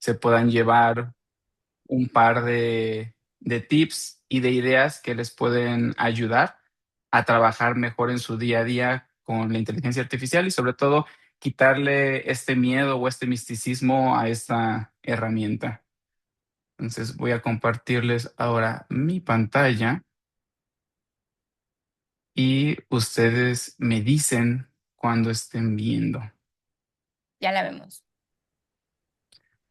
se puedan llevar un par de tips y de ideas que les pueden ayudar a trabajar mejor en su día a día con la inteligencia artificial y sobre todo quitarle este miedo o este misticismo a esta herramienta. Entonces voy a compartirles ahora mi pantalla y ustedes me dicen cuando estén viendo. Ya la vemos.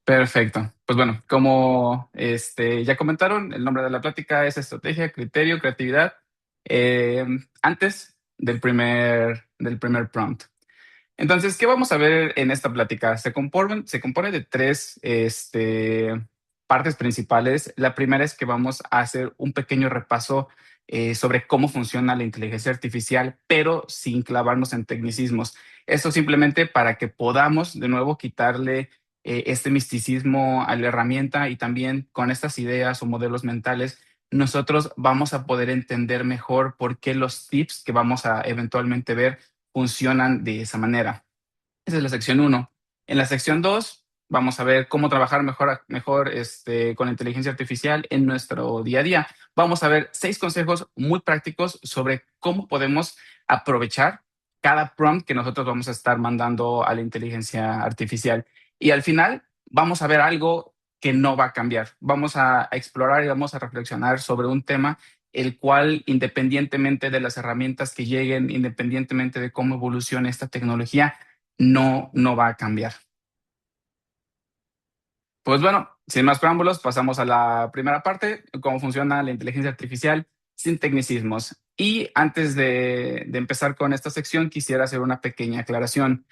Perfecto. Pues bueno, como ya comentaron, el nombre de la plática es estrategia, criterio, creatividad, eh, antes del primer prompt. Entonces, ¿qué vamos a ver en esta plática? Se compone de tres partes principales. La primera es que vamos a hacer un pequeño repaso sobre cómo funciona la inteligencia artificial, pero sin clavarnos en tecnicismos. Esto simplemente para que podamos de nuevo quitarle este misticismo a la herramienta y también con estas ideas o modelos mentales, nosotros vamos a poder entender mejor por qué los tips que vamos a eventualmente ver funcionan de esa manera. Esa es la sección uno. En la sección 2 vamos a ver cómo trabajar mejor con la inteligencia artificial en nuestro día a día. Vamos a ver 6 consejos muy prácticos sobre cómo podemos aprovechar cada prompt que nosotros vamos a estar mandando a la inteligencia artificial. Y al final vamos a ver algo que no va a cambiar. Vamos a explorar y vamos a reflexionar sobre un tema el cual, independientemente de las herramientas que lleguen, independientemente de cómo evolucione esta tecnología, no va a cambiar. Pues bueno, sin más preámbulos, pasamos a la primera parte, cómo funciona la inteligencia artificial sin tecnicismos. Y antes de empezar con esta sección, quisiera hacer una pequeña aclaración.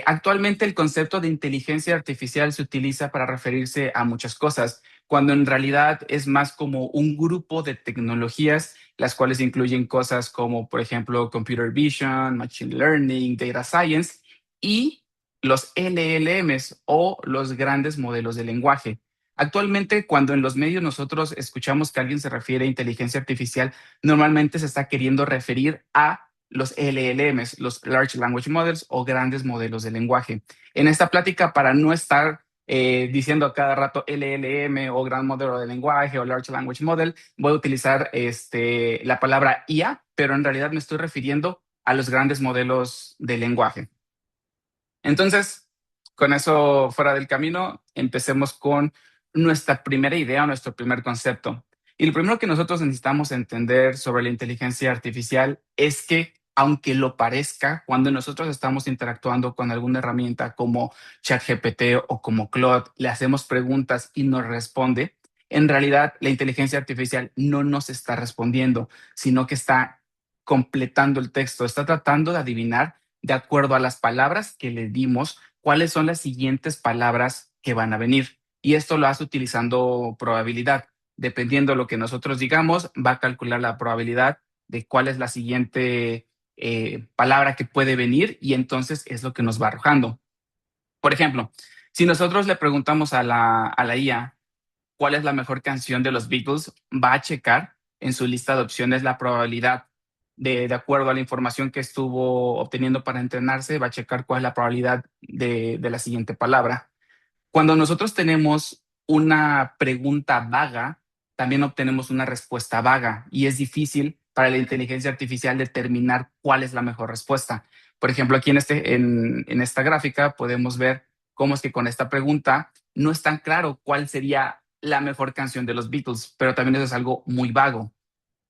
Actualmente el concepto de inteligencia artificial se utiliza para referirse a muchas cosas, cuando en realidad es más como un grupo de tecnologías, las cuales incluyen cosas como, por ejemplo, computer vision, machine learning, data science y los LLMs o los grandes modelos de lenguaje. Actualmente, cuando en los medios nosotros escuchamos que alguien se refiere a inteligencia artificial, normalmente se está queriendo referir a los LLMs, los Large Language Models o grandes modelos de lenguaje. En esta plática, para no estar diciendo a cada rato LLM o gran modelo de lenguaje o Large Language Model, voy a utilizar la palabra IA, pero en realidad me estoy refiriendo a los grandes modelos de lenguaje. Entonces, con eso fuera del camino, empecemos con nuestra primera idea, nuestro primer concepto. Y lo primero que nosotros necesitamos entender sobre la inteligencia artificial es que, aunque lo parezca, cuando nosotros estamos interactuando con alguna herramienta como ChatGPT o como Claude, le hacemos preguntas y nos responde, en realidad la inteligencia artificial no nos está respondiendo, sino que está completando el texto, está tratando de adivinar de acuerdo a las palabras que le dimos, cuáles son las siguientes palabras que van a venir. Y esto lo hace utilizando probabilidad. Dependiendo de lo que nosotros digamos, va a calcular la probabilidad de cuál es la siguiente palabra que puede venir y entonces es lo que nos va arrojando. Por ejemplo, si nosotros le preguntamos a la IA cuál es la mejor canción de los Beatles, va a checar en su lista de opciones la probabilidad de acuerdo a la información que estuvo obteniendo para entrenarse, va a checar cuál es la probabilidad de la siguiente palabra. Cuando nosotros tenemos una pregunta vaga, también obtenemos una respuesta vaga y es difícil para la inteligencia artificial determinar cuál es la mejor respuesta. Por ejemplo, aquí en esta gráfica podemos ver cómo es que con esta pregunta no es tan claro cuál sería la mejor canción de los Beatles, pero también eso es algo muy vago.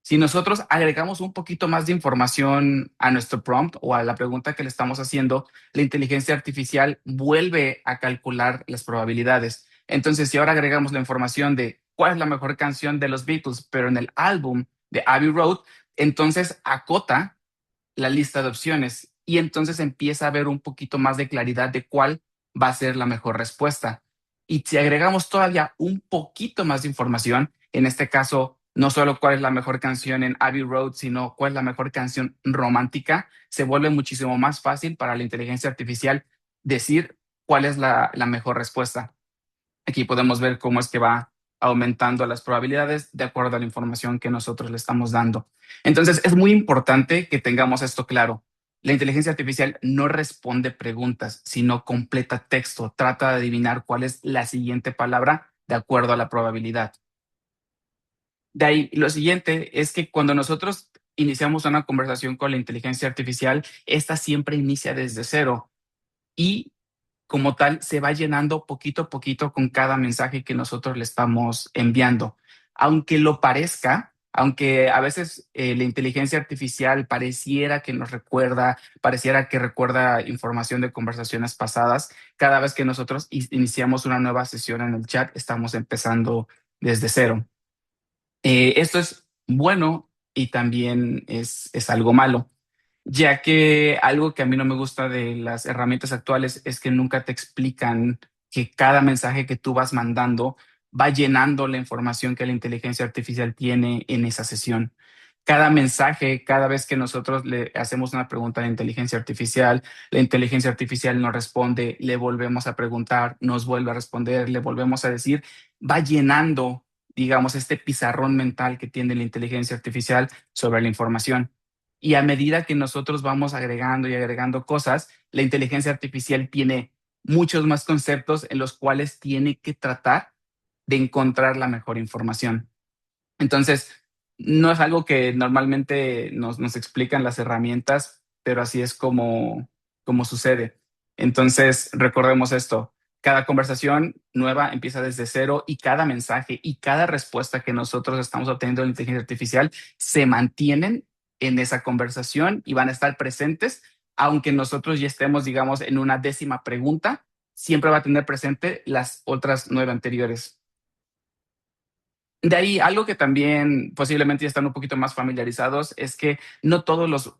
Si nosotros agregamos un poquito más de información a nuestro prompt o a la pregunta que le estamos haciendo, la inteligencia artificial vuelve a calcular las probabilidades. Entonces, si ahora agregamos la información de cuál es la mejor canción de los Beatles, pero en el álbum de Abbey Road, entonces acota la lista de opciones y entonces empieza a ver un poquito más de claridad de cuál va a ser la mejor respuesta. Y si agregamos todavía un poquito más de información, en este caso, no solo cuál es la mejor canción en Abbey Road, sino cuál es la mejor canción romántica, se vuelve muchísimo más fácil para la inteligencia artificial decir cuál es la mejor respuesta. Aquí podemos ver cómo es que va aumentando las probabilidades de acuerdo a la información que nosotros le estamos dando. Entonces, es muy importante que tengamos esto claro. La inteligencia artificial no responde preguntas, sino completa texto, trata de adivinar cuál es la siguiente palabra de acuerdo a la probabilidad. De ahí, lo siguiente es que cuando nosotros iniciamos una conversación con la inteligencia artificial, esta siempre inicia desde cero y como tal se va llenando poquito a poquito con cada mensaje que nosotros le estamos enviando. Aunque lo parezca, aunque a veces la inteligencia artificial pareciera que nos recuerda, pareciera que recuerda información de conversaciones pasadas, cada vez que nosotros iniciamos una nueva sesión en el chat, estamos empezando desde cero. Esto es bueno y también es algo malo, ya que algo que a mí no me gusta de las herramientas actuales es que nunca te explican que cada mensaje que tú vas mandando va llenando la información que la inteligencia artificial tiene en esa sesión. Cada mensaje, cada vez que nosotros le hacemos una pregunta a la inteligencia artificial nos responde, le volvemos a preguntar, nos vuelve a responder, le volvemos a decir, va llenando, digamos, este pizarrón mental que tiene la inteligencia artificial sobre la información. Y a medida que nosotros vamos agregando y agregando cosas, la inteligencia artificial tiene muchos más conceptos en los cuales tiene que tratar de encontrar la mejor información. Entonces, no es algo que normalmente nos explican las herramientas, pero así es como sucede. Entonces, recordemos esto. Cada conversación nueva empieza desde cero y cada mensaje y cada respuesta que nosotros estamos obteniendo de la inteligencia artificial se mantienen en esa conversación y van a estar presentes, aunque nosotros ya estemos, digamos, en una décima pregunta, siempre va a tener presente las otras nueve anteriores. De ahí, algo que también posiblemente ya están un poquito más familiarizados es que no todos los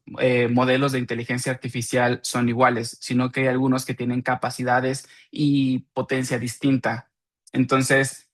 modelos de inteligencia artificial son iguales, sino que hay algunos que tienen capacidades y potencia distinta. Entonces,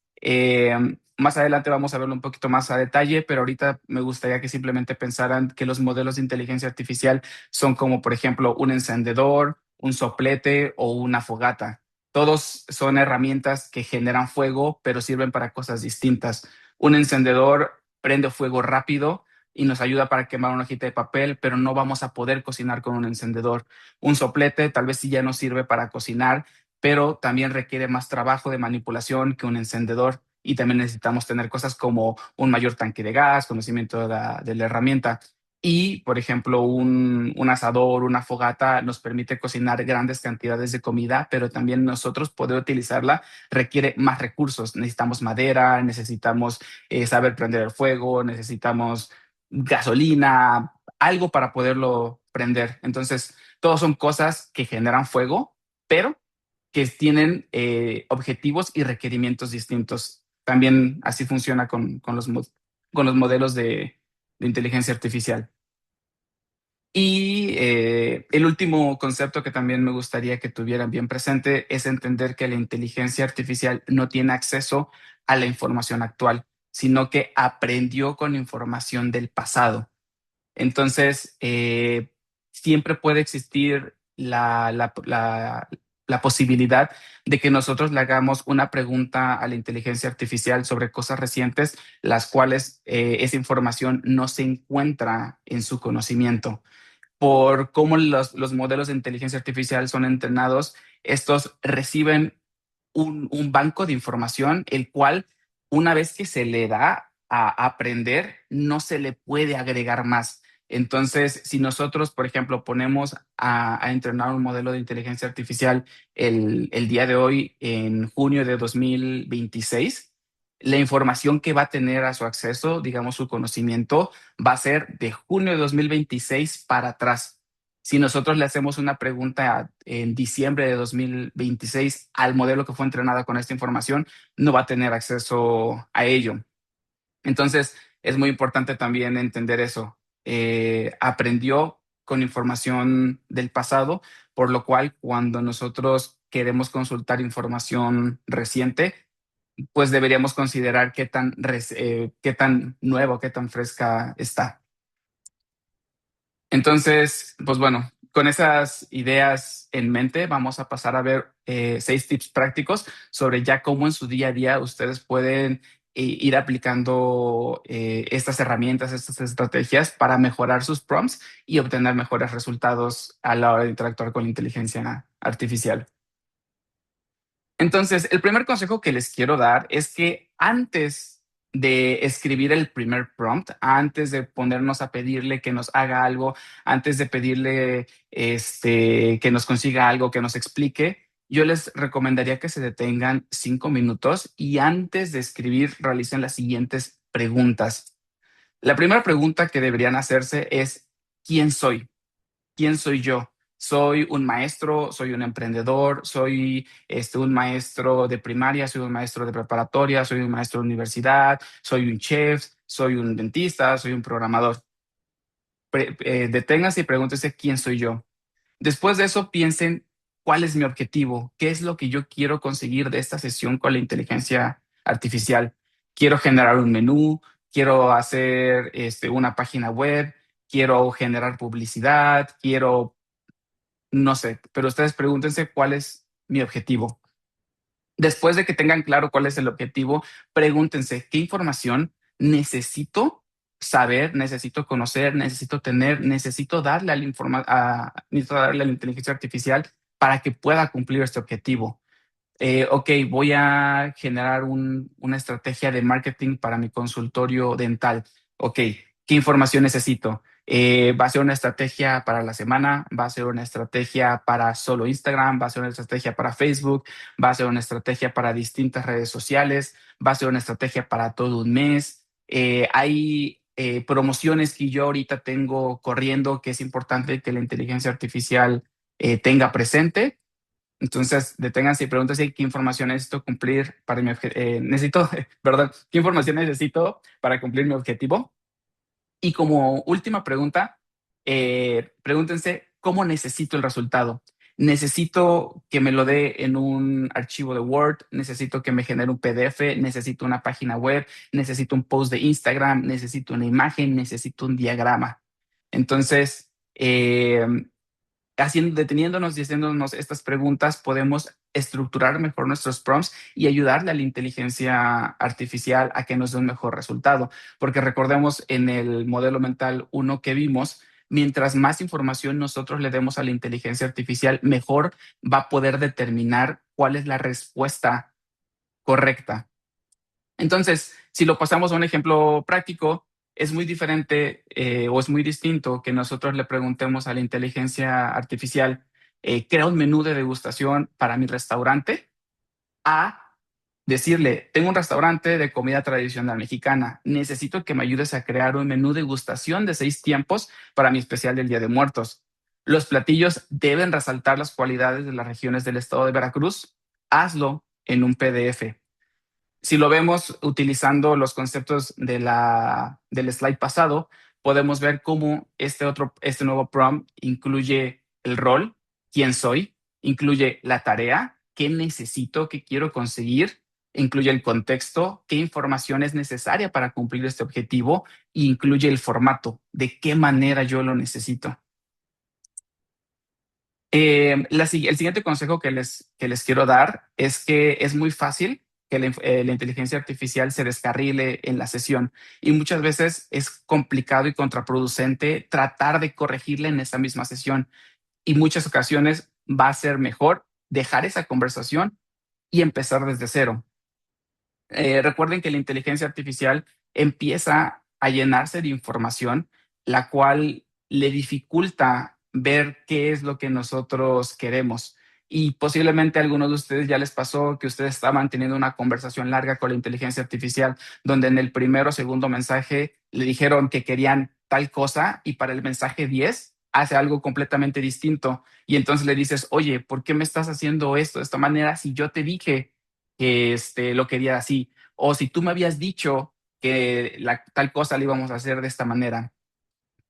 más adelante vamos a verlo un poquito más a detalle, pero ahorita me gustaría que simplemente pensaran que los modelos de inteligencia artificial son como, por ejemplo, un encendedor, un soplete o una fogata. Todos son herramientas que generan fuego, pero sirven para cosas distintas. Un encendedor prende fuego rápido y nos ayuda para quemar una hojita de papel, pero no vamos a poder cocinar con un encendedor. Un soplete tal vez sí ya nos sirve para cocinar, pero también requiere más trabajo de manipulación que un encendedor. Y también necesitamos tener cosas como un mayor tanque de gas, conocimiento de la herramienta. Y, por ejemplo, un asador, una fogata nos permite cocinar grandes cantidades de comida, pero también nosotros poder utilizarla requiere más recursos. Necesitamos madera, necesitamos saber prender el fuego, necesitamos gasolina, algo para poderlo prender. Entonces, todos son cosas que generan fuego, pero que tienen objetivos y requerimientos distintos. También así funciona con los modelos de inteligencia artificial. Y el último concepto que también me gustaría que tuvieran bien presente es entender que la inteligencia artificial no tiene acceso a la información actual, sino que aprendió con información del pasado. Entonces, siempre puede existir la posibilidad de que nosotros le hagamos una pregunta a la inteligencia artificial sobre cosas recientes, las cuales esa información no se encuentra en su conocimiento. Por cómo los modelos de inteligencia artificial son entrenados, estos reciben un banco de información, el cual una vez que se le da a aprender, no se le puede agregar más. Entonces, si nosotros, por ejemplo, ponemos a entrenar un modelo de inteligencia artificial el día de hoy, en junio de 2026, la información que va a tener a su acceso, digamos, su conocimiento, va a ser de junio de 2026 para atrás. Si nosotros le hacemos una pregunta en diciembre de 2026 al modelo que fue entrenada con esta información, no va a tener acceso a ello. Entonces, es muy importante también entender eso. Aprendió con información del pasado, por lo cual cuando nosotros queremos consultar información reciente, pues deberíamos considerar qué tan nueva, qué tan fresca está. Entonces, pues bueno, con esas ideas en mente, vamos a pasar a ver 6 tips prácticos sobre ya cómo en su día a día ustedes pueden ir aplicando estas herramientas, estas estrategias para mejorar sus prompts y obtener mejores resultados a la hora de interactuar con la inteligencia artificial. Entonces, el primer consejo que les quiero dar es que antes de escribir el primer prompt, antes de ponernos a pedirle que nos haga algo, antes de pedirle que nos consiga algo, que nos explique, yo les recomendaría que se detengan 5 minutos y antes de escribir realicen las siguientes preguntas. La primera pregunta que deberían hacerse es, ¿quién soy? ¿Quién soy yo? ¿Soy un maestro? ¿Soy un emprendedor? ¿Soy un maestro de primaria? ¿Soy un maestro de preparatoria? ¿Soy un maestro de universidad? ¿Soy un chef? ¿Soy un dentista? ¿Soy un programador? Deténganse y pregúntense quién soy yo. Después de eso, piensen cuál es mi objetivo, qué es lo que yo quiero conseguir de esta sesión con la inteligencia artificial. Quiero generar un menú, quiero hacer una página web, quiero generar publicidad, quiero no sé, pero ustedes pregúntense cuál es mi objetivo. Después de que tengan claro cuál es el objetivo, pregúntense qué información necesito saber, necesito conocer, necesito tener, necesito darle a la inteligencia artificial para que pueda cumplir este objetivo. Ok, voy a generar una estrategia de marketing para mi consultorio dental. Ok, ¿qué información necesito? ¿Va a ser una estrategia para la semana? ¿Va a ser una estrategia para solo Instagram? ¿Va a ser una estrategia para Facebook? ¿Va a ser una estrategia para distintas redes sociales? ¿Va a ser una estrategia para todo un mes? Hay promociones que yo ahorita tengo corriendo que es importante que la inteligencia artificial tenga presente. Entonces, deténganse y pregúntense qué información necesito cumplir para mi perdón, qué información necesito para cumplir mi objetivo. Y como última pregunta, pregúntense cómo necesito el resultado. Necesito que me lo dé en un archivo de Word, necesito que me genere un PDF, necesito una página web, necesito un post de Instagram, necesito una imagen, necesito un diagrama. Entonces, deteniéndonos y haciéndonos estas preguntas, podemos estructurar mejor nuestros prompts y ayudarle a la inteligencia artificial a que nos dé un mejor resultado. Porque recordemos en el modelo mental uno que vimos, mientras más información nosotros le demos a la inteligencia artificial, mejor va a poder determinar cuál es la respuesta correcta. Entonces, si lo pasamos a un ejemplo práctico, es muy diferente o es muy distinto que nosotros le preguntemos a la inteligencia artificial, crea un menú de degustación para mi restaurante, a decirle, tengo un restaurante de comida tradicional mexicana, necesito que me ayudes a crear un menú de degustación de 6 tiempos para mi especial del Día de Muertos. Los platillos deben resaltar las cualidades de las regiones del estado de Veracruz. Hazlo en un PDF. Si lo vemos utilizando los conceptos del slide pasado, podemos ver cómo este nuevo prompt incluye el rol, quién soy, incluye la tarea, qué necesito, qué quiero conseguir, incluye el contexto, qué información es necesaria para cumplir este objetivo, e incluye el formato, de qué manera yo lo necesito. El siguiente consejo que les quiero dar es que es muy fácil que la inteligencia artificial se descarrile en la sesión y muchas veces es complicado y contraproducente tratar de corregirla en esa misma sesión y muchas ocasiones va a ser mejor dejar esa conversación y empezar desde cero. Recuerden que la inteligencia artificial empieza a llenarse de información, la cual le dificulta ver qué es lo que nosotros queremos. Y posiblemente a algunos de ustedes ya les pasó que ustedes estaban teniendo una conversación larga con la inteligencia artificial, donde en el primero o segundo mensaje le dijeron que querían tal cosa y para el mensaje 10 hace algo completamente distinto. Y entonces le dices, oye, ¿por qué me estás haciendo esto de esta manera si yo te dije que lo quería así? O si tú me habías dicho que tal cosa la íbamos a hacer de esta manera.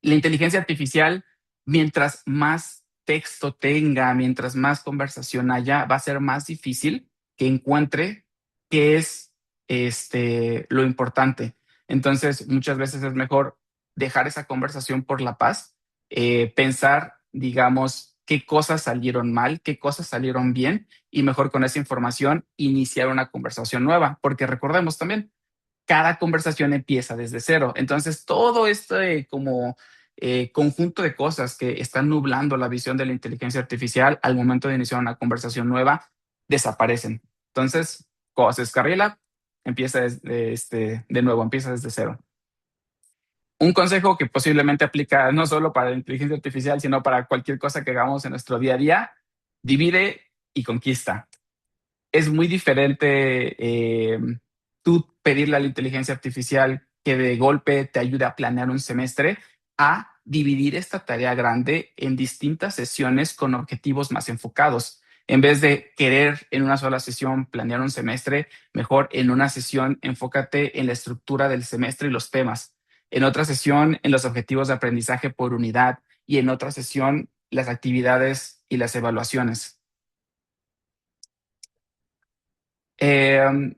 La inteligencia artificial, mientras más texto tenga, mientras más conversación haya, va a ser más difícil que encuentre qué es lo importante. Entonces, muchas veces es mejor dejar esa conversación por la paz, pensar, digamos, qué cosas salieron mal, qué cosas salieron bien, y mejor con esa información iniciar una conversación nueva, porque recordemos también, cada conversación empieza desde cero. Entonces, todo este como conjunto de cosas que están nublando la visión de la inteligencia artificial al momento de iniciar una conversación nueva, desaparecen. Entonces, cuando se descarrila, empieza de nuevo, empieza desde cero. Un consejo que posiblemente aplica no solo para la inteligencia artificial, sino para cualquier cosa que hagamos en nuestro día a día: divide y conquista. Es muy diferente tú pedirle a la inteligencia artificial que de golpe te ayude a planear un semestre, a dividir esta tarea grande en distintas sesiones con objetivos más enfocados. En vez de querer en una sola sesión planear un semestre, mejor en una sesión enfócate en la estructura del semestre y los temas. En otra sesión en los objetivos de aprendizaje por unidad y en otra sesión las actividades y las evaluaciones. Eh,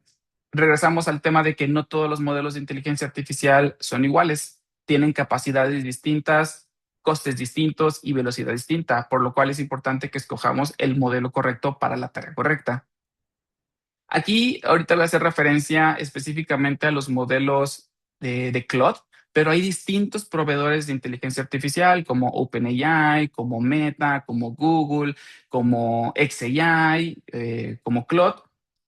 Regresamos al tema de que no todos los modelos de inteligencia artificial son iguales, tienen capacidades distintas, costes distintos y velocidad distinta, por lo cual es importante que escojamos el modelo correcto para la tarea correcta. Aquí ahorita voy a hacer referencia específicamente a los modelos de Claude, pero hay distintos proveedores de inteligencia artificial como OpenAI, como Meta, como Google, como xAI, como Claude,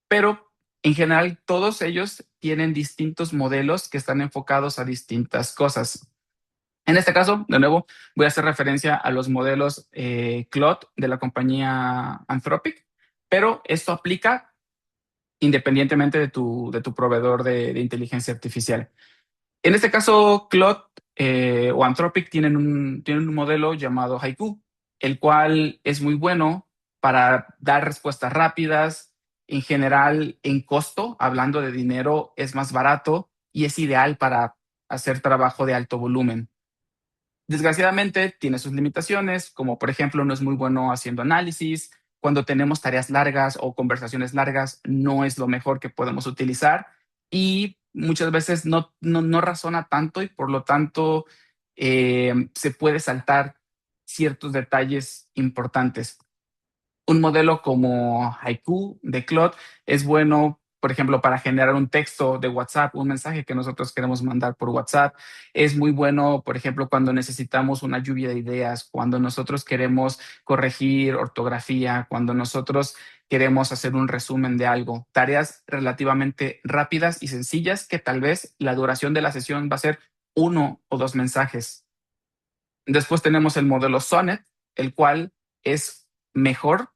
pero en general todos ellos tienen distintos modelos que están enfocados a distintas cosas. En este caso, de nuevo, voy a hacer referencia a los modelos Claude de la compañía Anthropic, pero esto aplica independientemente de tu proveedor de inteligencia artificial. En este caso, Claude o Anthropic tienen un modelo llamado Haiku, el cual es muy bueno para dar respuestas rápidas. En general, en costo, hablando de dinero, es más barato y es ideal para hacer trabajo de alto volumen. Desgraciadamente tiene sus limitaciones, como por ejemplo no es muy bueno haciendo análisis. Cuando tenemos tareas largas o conversaciones largas, no es lo mejor que podemos utilizar y muchas veces no razona tanto y por lo tanto se puede saltar ciertos detalles importantes. Un modelo como Haiku de Claude es bueno, por ejemplo, para generar un texto de WhatsApp, un mensaje que nosotros queremos mandar por WhatsApp. Es muy bueno, por ejemplo, cuando necesitamos una lluvia de ideas, cuando nosotros queremos corregir ortografía, cuando nosotros queremos hacer un resumen de algo. Tareas relativamente rápidas y sencillas que tal vez la duración de la sesión va a ser 1 o 2 mensajes. Después tenemos el modelo Sonnet, el cual es mejor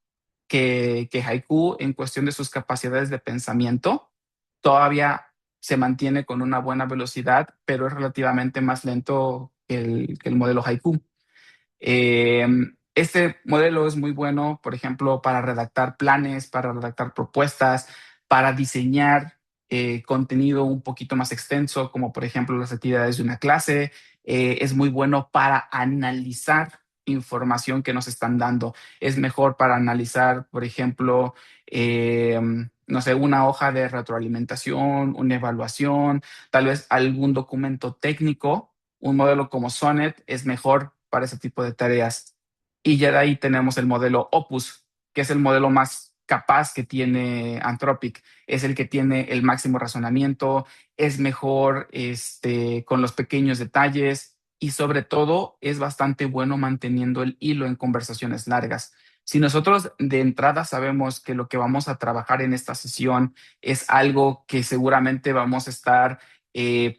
que Haiku en cuestión de sus capacidades de pensamiento. Todavía se mantiene con una buena velocidad, pero es relativamente más lento que el modelo Haiku. Eh, este modelo es muy bueno, por ejemplo, para redactar planes, para redactar propuestas, para diseñar contenido un poquito más extenso, como por ejemplo las actividades de una clase. Es muy bueno para analizar información que nos están dando. Es mejor para analizar, por ejemplo, eh, no sé, una hoja de retroalimentación, una evaluación, tal vez algún documento técnico. Un modelo como Sonnet es mejor para ese tipo de tareas. Y ya de ahí tenemos el modelo Opus, que es el modelo más capaz que tiene Anthropic. Es el que tiene el máximo razonamiento, es mejor con los pequeños detalles y sobre todo es bastante bueno manteniendo el hilo en conversaciones largas. Si nosotros de entrada sabemos que lo que vamos a trabajar en esta sesión es algo que seguramente vamos a estar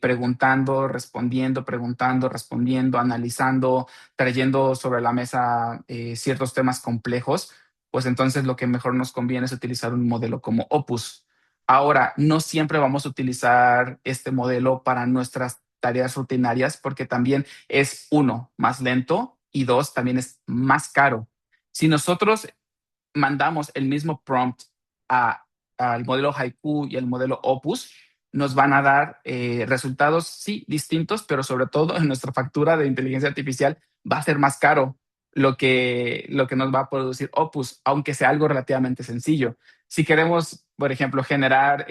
preguntando, respondiendo, preguntando, respondiendo, analizando, trayendo sobre la mesa ciertos temas complejos, pues entonces lo que mejor nos conviene es utilizar un modelo como Opus. Ahora, no siempre vamos a utilizar este modelo para nuestras tareas rutinarias porque también es uno, más lento y dos, también es más caro. Si nosotros mandamos el mismo prompt a, al modelo Haiku y al modelo Opus, nos van a dar resultados, sí, distintos, pero sobre todo en nuestra factura de inteligencia artificial va a ser más caro lo que nos va a producir Opus, aunque sea algo relativamente sencillo. Si queremos, por ejemplo, generar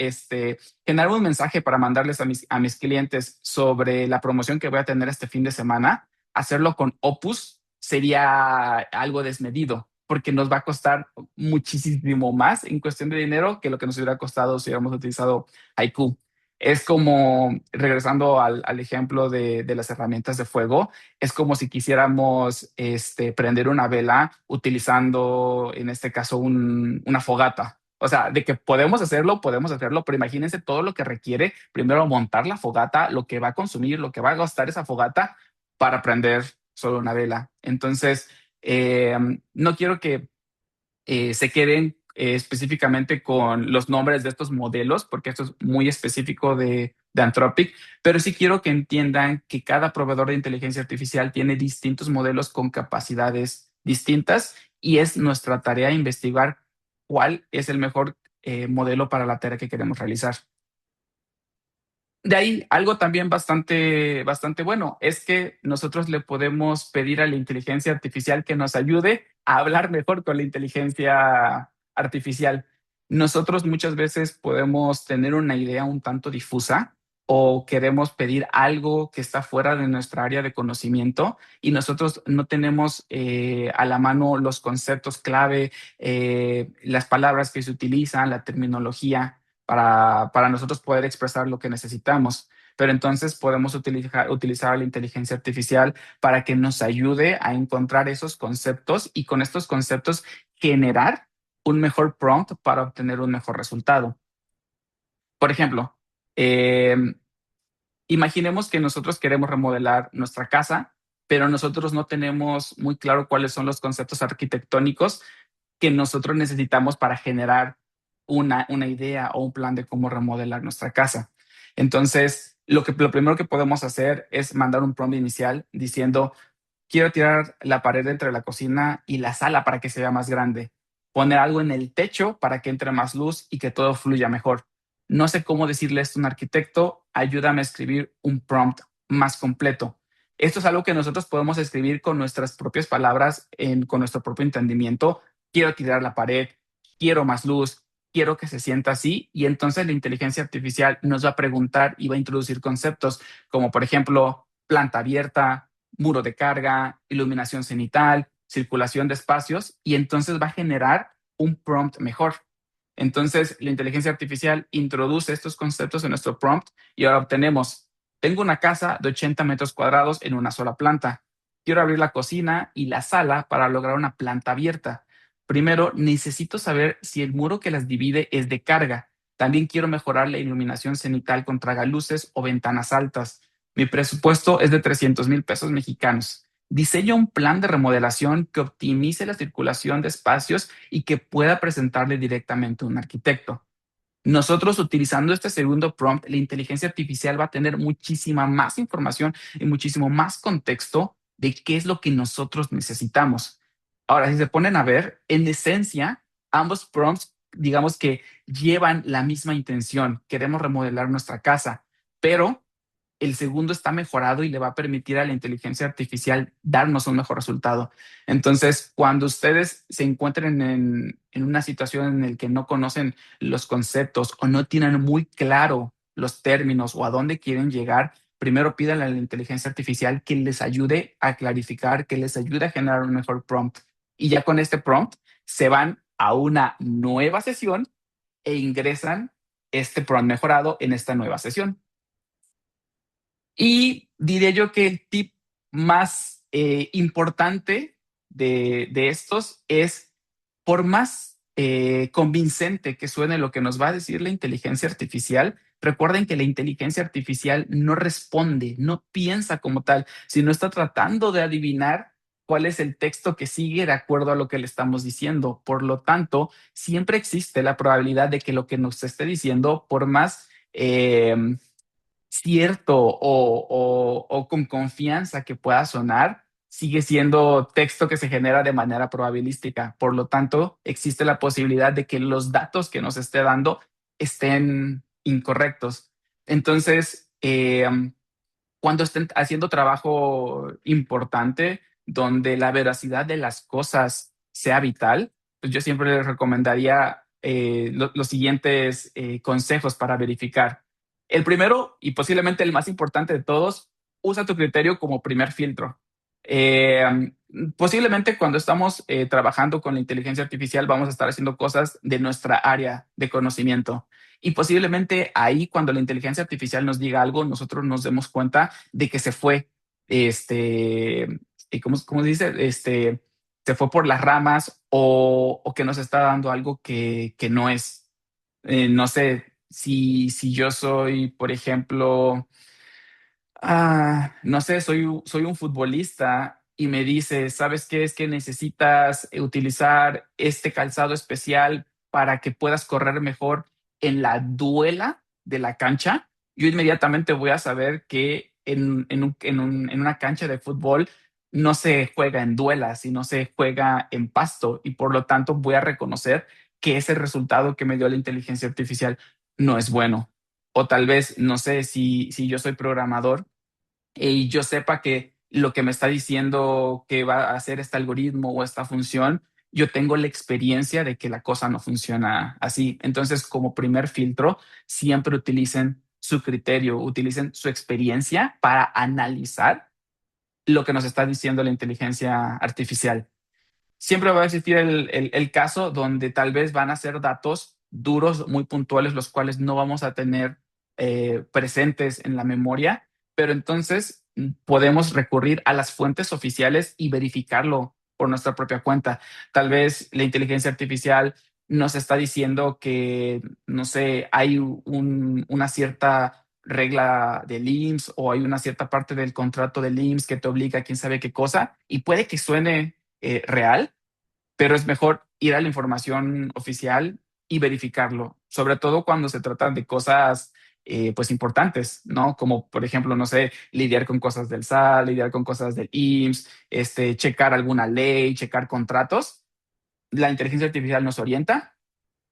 un mensaje para mandarles a mis clientes sobre la promoción que voy a tener este fin de semana, hacerlo con Opus sería algo desmedido porque nos va a costar muchísimo más en cuestión de dinero que lo que nos hubiera costado si hubiéramos utilizado Haiku. Es como, regresando al ejemplo de las herramientas de fuego, es como si quisiéramos prender una vela utilizando, en este caso, una fogata. O sea, de que podemos hacerlo, pero imagínense todo lo que requiere primero montar la fogata, lo que va a consumir, lo que va a gastar esa fogata para prender solo una vela. Entonces, eh, no quiero que se queden específicamente con los nombres de estos modelos, porque esto es muy específico de Anthropic, pero sí quiero que entiendan que cada proveedor de inteligencia artificial tiene distintos modelos con capacidades distintas y es nuestra tarea investigar cuál es el mejor modelo para la tarea que queremos realizar. De ahí, algo también bastante bueno es que nosotros le podemos pedir a la inteligencia artificial que nos ayude a hablar mejor con la inteligencia artificial. Nosotros muchas veces podemos tener una idea un tanto difusa o queremos pedir algo que está fuera de nuestra área de conocimiento y nosotros no tenemos a la mano los conceptos clave, las palabras que se utilizan, la terminología para nosotros poder expresar lo que necesitamos. Pero entonces podemos utilizar la inteligencia artificial para que nos ayude a encontrar esos conceptos y con estos conceptos generar un mejor prompt para obtener un mejor resultado. Por ejemplo, eh, imaginemos que nosotros queremos remodelar nuestra casa, pero nosotros no tenemos muy claro cuáles son los conceptos arquitectónicos que nosotros necesitamos para generar una idea o un plan de cómo remodelar nuestra casa. Entonces, lo primero que podemos hacer es mandar un prompt inicial diciendo, quiero tirar la pared entre la cocina y la sala para que se vea más grande. Poner algo en el techo para que entre más luz y que todo fluya mejor. No sé cómo decirle esto a un arquitecto. Ayúdame a escribir un prompt más completo. Esto es algo que nosotros podemos escribir con nuestras propias palabras, con nuestro propio entendimiento. Quiero tirar la pared, quiero más luz, quiero que se sienta así. Y entonces la inteligencia artificial nos va a preguntar y va a introducir conceptos como, por ejemplo, planta abierta, muro de carga, iluminación cenital, circulación de espacios, y entonces va a generar un prompt mejor. Entonces, la inteligencia artificial introduce estos conceptos en nuestro prompt y ahora obtenemos, tengo una casa de 80 metros cuadrados en una sola planta. Quiero abrir la cocina y la sala para lograr una planta abierta. Primero, necesito saber si el muro que las divide es de carga. También quiero mejorar la iluminación cenital con tragaluces o ventanas altas. Mi presupuesto es de 300,000 pesos mexicanos. Diseño un plan de remodelación que optimice la circulación de espacios y que pueda presentarle directamente a un arquitecto. Nosotros utilizando este segundo prompt, la inteligencia artificial va a tener muchísima más información y muchísimo más contexto de qué es lo que nosotros necesitamos. Ahora, si se ponen a ver, en esencia, ambos prompts, digamos que llevan la misma intención. Queremos remodelar nuestra casa, pero el segundo está mejorado y le va a permitir a la inteligencia artificial darnos un mejor resultado. Entonces, cuando ustedes se encuentren en una situación en la que no conocen los conceptos o no tienen muy claro los términos o a dónde quieren llegar, primero pídanle a la inteligencia artificial que les ayude a clarificar, que les ayude a generar un mejor prompt. Y ya con este prompt se van a una nueva sesión e ingresan este prompt mejorado en esta nueva sesión. Y diré yo que el tip más importante de estos es, por más convincente que suene lo que nos va a decir la inteligencia artificial, recuerden que la inteligencia artificial no responde, no piensa como tal, sino está tratando de adivinar cuál es el texto que sigue de acuerdo a lo que le estamos diciendo. Por lo tanto, siempre existe la probabilidad de que lo que nos esté diciendo, por más cierto o con confianza que pueda sonar, sigue siendo texto que se genera de manera probabilística. Por lo tanto, existe la posibilidad de que los datos que nos esté dando estén incorrectos. Entonces, cuando estén haciendo trabajo importante donde la veracidad de las cosas sea vital, pues yo siempre les recomendaría los siguientes consejos para verificar. El primero, y posiblemente el más importante de todos, usa tu criterio como primer filtro. Eh, Posiblemente cuando estamos trabajando con la inteligencia artificial vamos a estar haciendo cosas de nuestra área de conocimiento. Y posiblemente ahí cuando la inteligencia artificial nos diga algo, nosotros nos demos cuenta de que se fue, este, ¿cómo se dice? Se fue por las ramas o que nos está dando algo que no es. No sé, si yo soy, por ejemplo, no sé, soy un futbolista y me dice, ¿sabes qué? Es que necesitas utilizar este calzado especial para que puedas correr mejor en la duela de la cancha. Yo inmediatamente voy a saber que en una cancha de fútbol no se juega en duelas, sino se juega en pasto y por lo tanto voy a reconocer que ese resultado que me dio la inteligencia artificial no es bueno. O tal vez, no sé, si yo soy programador y yo sepa que lo que me está diciendo que va a hacer este algoritmo o esta función, yo tengo la experiencia de que la cosa no funciona así. Entonces, como primer filtro, siempre utilicen su criterio, utilicen su experiencia para analizar lo que nos está diciendo la inteligencia artificial. Siempre va a existir el caso donde tal vez van a ser datos duros, muy puntuales, los cuales no vamos a tener presentes en la memoria, pero entonces podemos recurrir a las fuentes oficiales y verificarlo por nuestra propia cuenta. Tal vez la inteligencia artificial nos está diciendo que, no sé, hay una cierta regla del IMSS o hay una cierta parte del contrato del IMSS que te obliga a quién sabe qué cosa y puede que suene real, pero es mejor ir a la información oficial y verificarlo, sobre todo cuando se tratan de cosas pues importantes, ¿no? Como por ejemplo, no sé, lidiar con cosas del SAT, lidiar con cosas del IMSS, checar alguna ley, checar contratos. La inteligencia artificial nos orienta,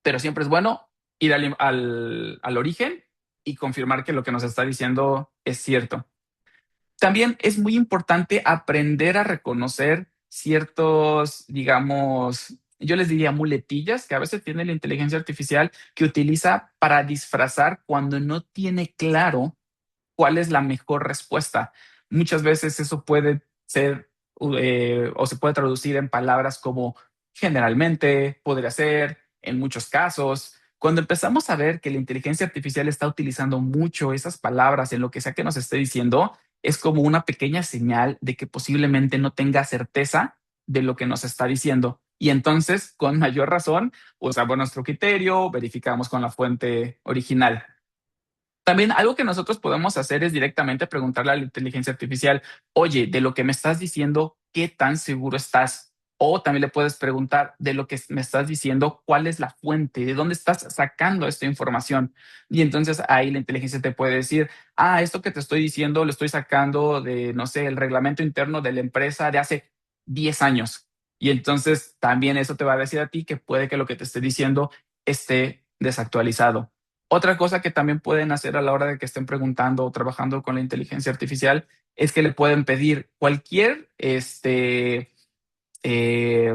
pero siempre es bueno ir al origen y confirmar que lo que nos está diciendo es cierto. También es muy importante aprender a reconocer ciertos, digamos, yo les diría muletillas que a veces tiene la inteligencia artificial que utiliza para disfrazar cuando no tiene claro cuál es la mejor respuesta. Muchas veces eso puede ser o se puede traducir en palabras como generalmente, podría ser, en muchos casos. Cuando empezamos a ver que la inteligencia artificial está utilizando mucho esas palabras en lo que sea que nos esté diciendo, es como una pequeña señal de que posiblemente no tenga certeza de lo que nos está diciendo. Y entonces, con mayor razón, usamos nuestro criterio, verificamos con la fuente original. También algo que nosotros podemos hacer es directamente preguntarle a la inteligencia artificial, oye, de lo que me estás diciendo, ¿qué tan seguro estás? O también le puedes preguntar de lo que me estás diciendo, ¿cuál es la fuente? ¿De dónde estás sacando esta información? Y entonces ahí la inteligencia te puede decir, esto que te estoy diciendo lo estoy sacando de, no sé, el reglamento interno de la empresa de hace 10 años. Y entonces también eso te va a decir a ti que puede que lo que te esté diciendo esté desactualizado. Otra cosa que también pueden hacer a la hora de que estén preguntando o trabajando con la inteligencia artificial es que le pueden pedir eh,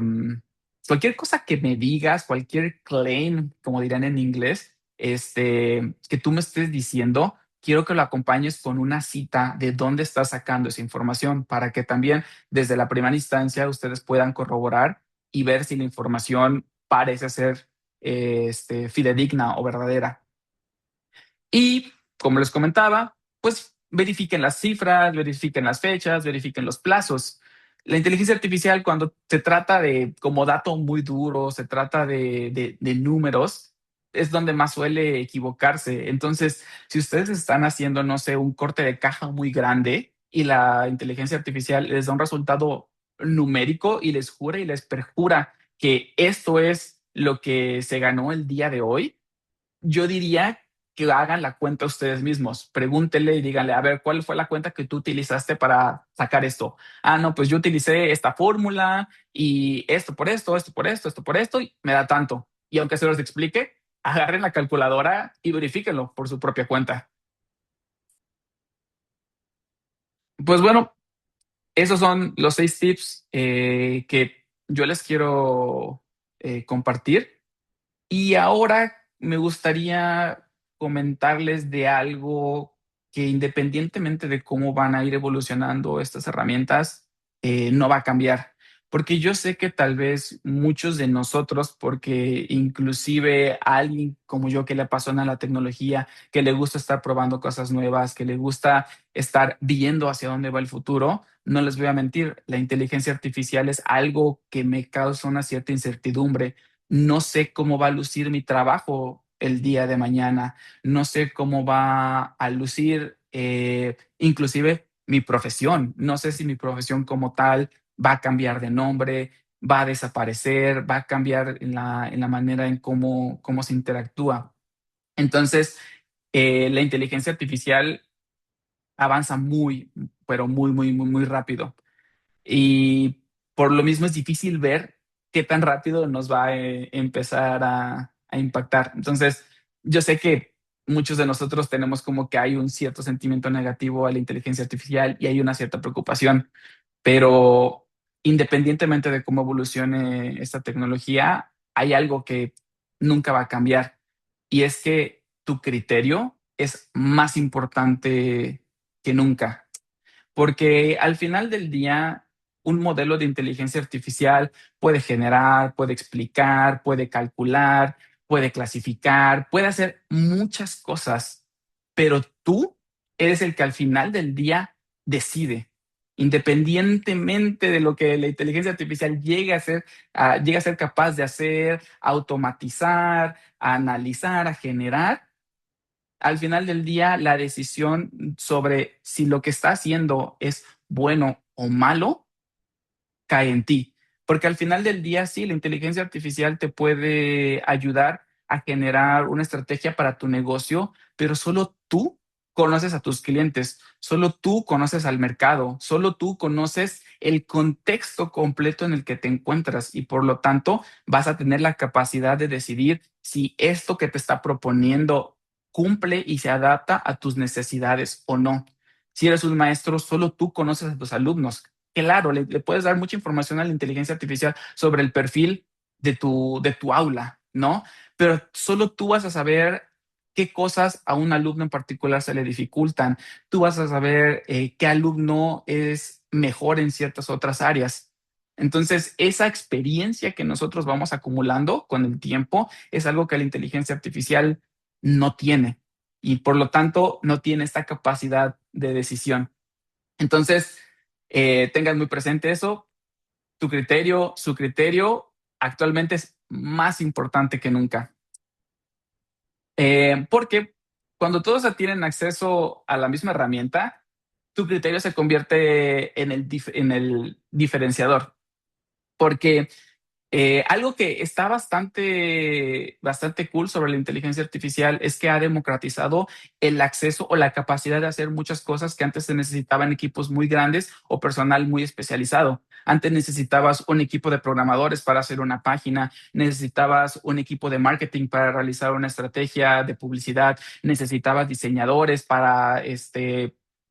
cualquier cosa que me digas, cualquier claim, como dirán en inglés, que tú me estés diciendo, quiero que lo acompañes con una cita de dónde estás sacando esa información para que también desde la primera instancia ustedes puedan corroborar y ver si la información parece ser fidedigna o verdadera. Y como les comentaba, pues verifiquen las cifras, verifiquen las fechas, verifiquen los plazos. La inteligencia artificial, cuando se trata de como dato muy duro, se trata de números, es donde más suele equivocarse. Entonces, si ustedes están haciendo, no sé, un corte de caja muy grande y la inteligencia artificial les da un resultado numérico y les jura y les perjura que esto es lo que se ganó el día de hoy, yo diría que hagan la cuenta ustedes mismos. Pregúntenle y díganle, a ver, ¿cuál fue la cuenta que tú utilizaste para sacar esto? No, pues yo utilicé esta fórmula y esto por esto, esto por esto, esto por esto, y me da tanto. Y aunque se los explique, agarren la calculadora y verifíquenlo por su propia cuenta. Pues bueno, esos son los 6 tips que yo les quiero compartir. Y ahora me gustaría comentarles de algo que independientemente de cómo van a ir evolucionando estas herramientas, no va a cambiar. Porque yo sé que tal vez muchos de nosotros, porque inclusive a alguien como yo que le apasiona la tecnología, que le gusta estar probando cosas nuevas, que le gusta estar viendo hacia dónde va el futuro, no les voy a mentir, la inteligencia artificial es algo que me causa una cierta incertidumbre. No sé cómo va a lucir mi trabajo el día de mañana, no sé cómo va a lucir inclusive mi profesión. No sé si mi profesión como tal va a cambiar de nombre, va a desaparecer, va a cambiar en la manera en cómo se interactúa. Entonces, la inteligencia artificial avanza muy, pero muy rápido. Y por lo mismo es difícil ver qué tan rápido nos va a empezar a impactar. Entonces, yo sé que muchos de nosotros tenemos como que hay un cierto sentimiento negativo a la inteligencia artificial y hay una cierta preocupación, pero independientemente de cómo evolucione esta tecnología, hay algo que nunca va a cambiar y es que tu criterio es más importante que nunca. Porque al final del día, un modelo de inteligencia artificial puede generar, puede explicar, puede calcular, puede clasificar, puede hacer muchas cosas, pero tú eres el que al final del día decide. Independientemente de lo que la inteligencia artificial llegue a ser, llegue a ser capaz de hacer, automatizar, a analizar, a generar, al final del día, la decisión sobre si lo que está haciendo es bueno o malo cae en ti. Porque al final del día, sí, la inteligencia artificial te puede ayudar a generar una estrategia para tu negocio, pero solo tú conoces a tus clientes, solo tú conoces al mercado, solo tú conoces el contexto completo en el que te encuentras y por lo tanto vas a tener la capacidad de decidir si esto que te está proponiendo cumple y se adapta a tus necesidades o no. Si eres un maestro, solo tú conoces a tus alumnos. Claro, le puedes dar mucha información a la inteligencia artificial sobre el perfil de tu aula, ¿no? Pero solo tú vas a saber qué cosas a un alumno en particular se le dificultan. Tú vas a saber qué alumno es mejor en ciertas otras áreas. Entonces, esa experiencia que nosotros vamos acumulando con el tiempo es algo que la inteligencia artificial no tiene y por lo tanto no tiene esta capacidad de decisión. Entonces, tengan muy presente eso. Tu criterio, su criterio, actualmente es más importante que nunca. Porque cuando todos tienen acceso a la misma herramienta, tu criterio se convierte en en el diferenciador. Porque algo que está bastante cool sobre la inteligencia artificial es que ha democratizado el acceso o la capacidad de hacer muchas cosas que antes se necesitaban equipos muy grandes o personal muy especializado. Antes necesitabas un equipo de programadores para hacer una página, necesitabas un equipo de marketing para realizar una estrategia de publicidad, necesitabas diseñadores para,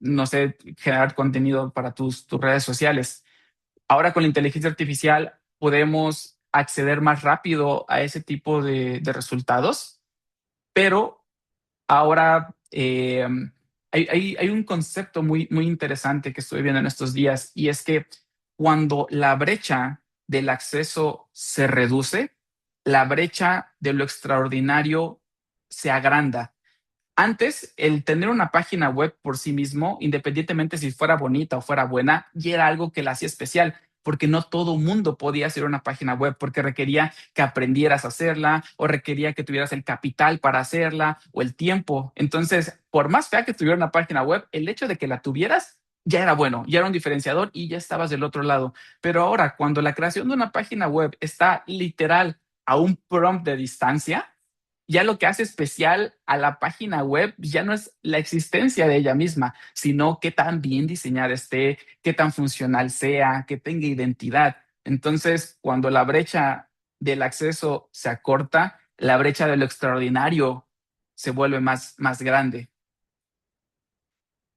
no sé, generar contenido para tus redes sociales. Ahora con la inteligencia artificial podemos acceder más rápido a ese tipo de resultados, pero ahora hay un concepto muy interesante que estoy viendo en estos días y es que cuando la brecha del acceso se reduce, la brecha de lo extraordinario se agranda. Antes, el tener una página web por sí mismo, independientemente si fuera bonita o fuera buena, ya era algo que la hacía especial, porque no todo mundo podía hacer una página web, porque requería que aprendieras a hacerla o requería que tuvieras el capital para hacerla o el tiempo. Entonces, por más fea que tuviera una página web, el hecho de que la tuvieras ya era bueno, ya era un diferenciador y ya estabas del otro lado. Pero ahora, cuando la creación de una página web está literal a un prompt de distancia, ya lo que hace especial a la página web ya no es la existencia de ella misma, sino qué tan bien diseñada esté, qué tan funcional sea, que tenga identidad. Entonces, cuando la brecha del acceso se acorta, la brecha de lo extraordinario se vuelve más grande.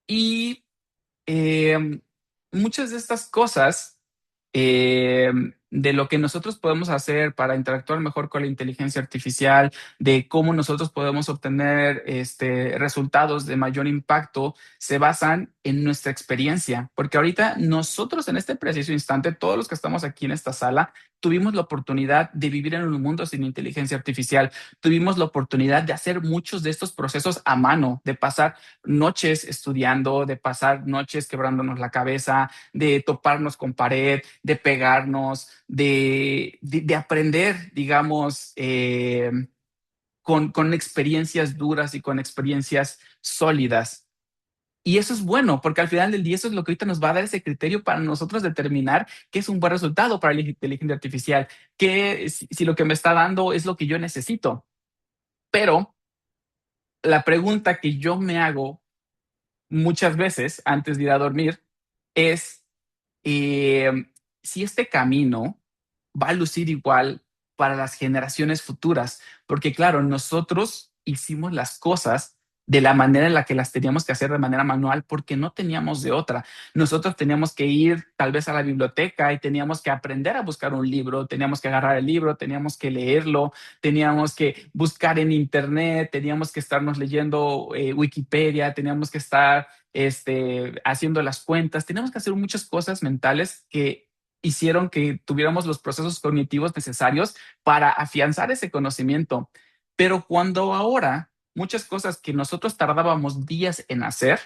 Y muchas de estas cosas de lo que nosotros podemos hacer para interactuar mejor con la inteligencia artificial, de cómo nosotros podemos obtener resultados de mayor impacto, se basan en nuestra experiencia, porque ahorita nosotros en este preciso instante, todos los que estamos aquí en esta sala, tuvimos la oportunidad de vivir en un mundo sin inteligencia artificial, tuvimos la oportunidad de hacer muchos de estos procesos a mano, de pasar noches estudiando, de pasar noches quebrándonos la cabeza, de toparnos con pared, de pegarnos, de aprender, digamos, con experiencias duras y con experiencias sólidas. Y eso es bueno, porque al final del día eso es lo que ahorita nos va a dar ese criterio para nosotros determinar qué es un buen resultado para la inteligencia artificial, que si lo que me está dando es lo que yo necesito. Pero la pregunta que yo me hago muchas veces antes de ir a dormir es eh, si este camino va a lucir igual para las generaciones futuras, porque claro, nosotros hicimos las cosas de la manera en la que las teníamos que hacer de manera manual porque no teníamos de otra. Nosotros teníamos que ir tal vez a la biblioteca y teníamos que aprender a buscar un libro, teníamos que agarrar el libro, teníamos que leerlo, teníamos que buscar en internet, teníamos que estarnos leyendo Wikipedia, teníamos que estar haciendo las cuentas, teníamos que hacer muchas cosas mentales que hicieron que tuviéramos los procesos cognitivos necesarios para afianzar ese conocimiento. Pero cuando ahora muchas cosas que nosotros tardábamos días en hacer,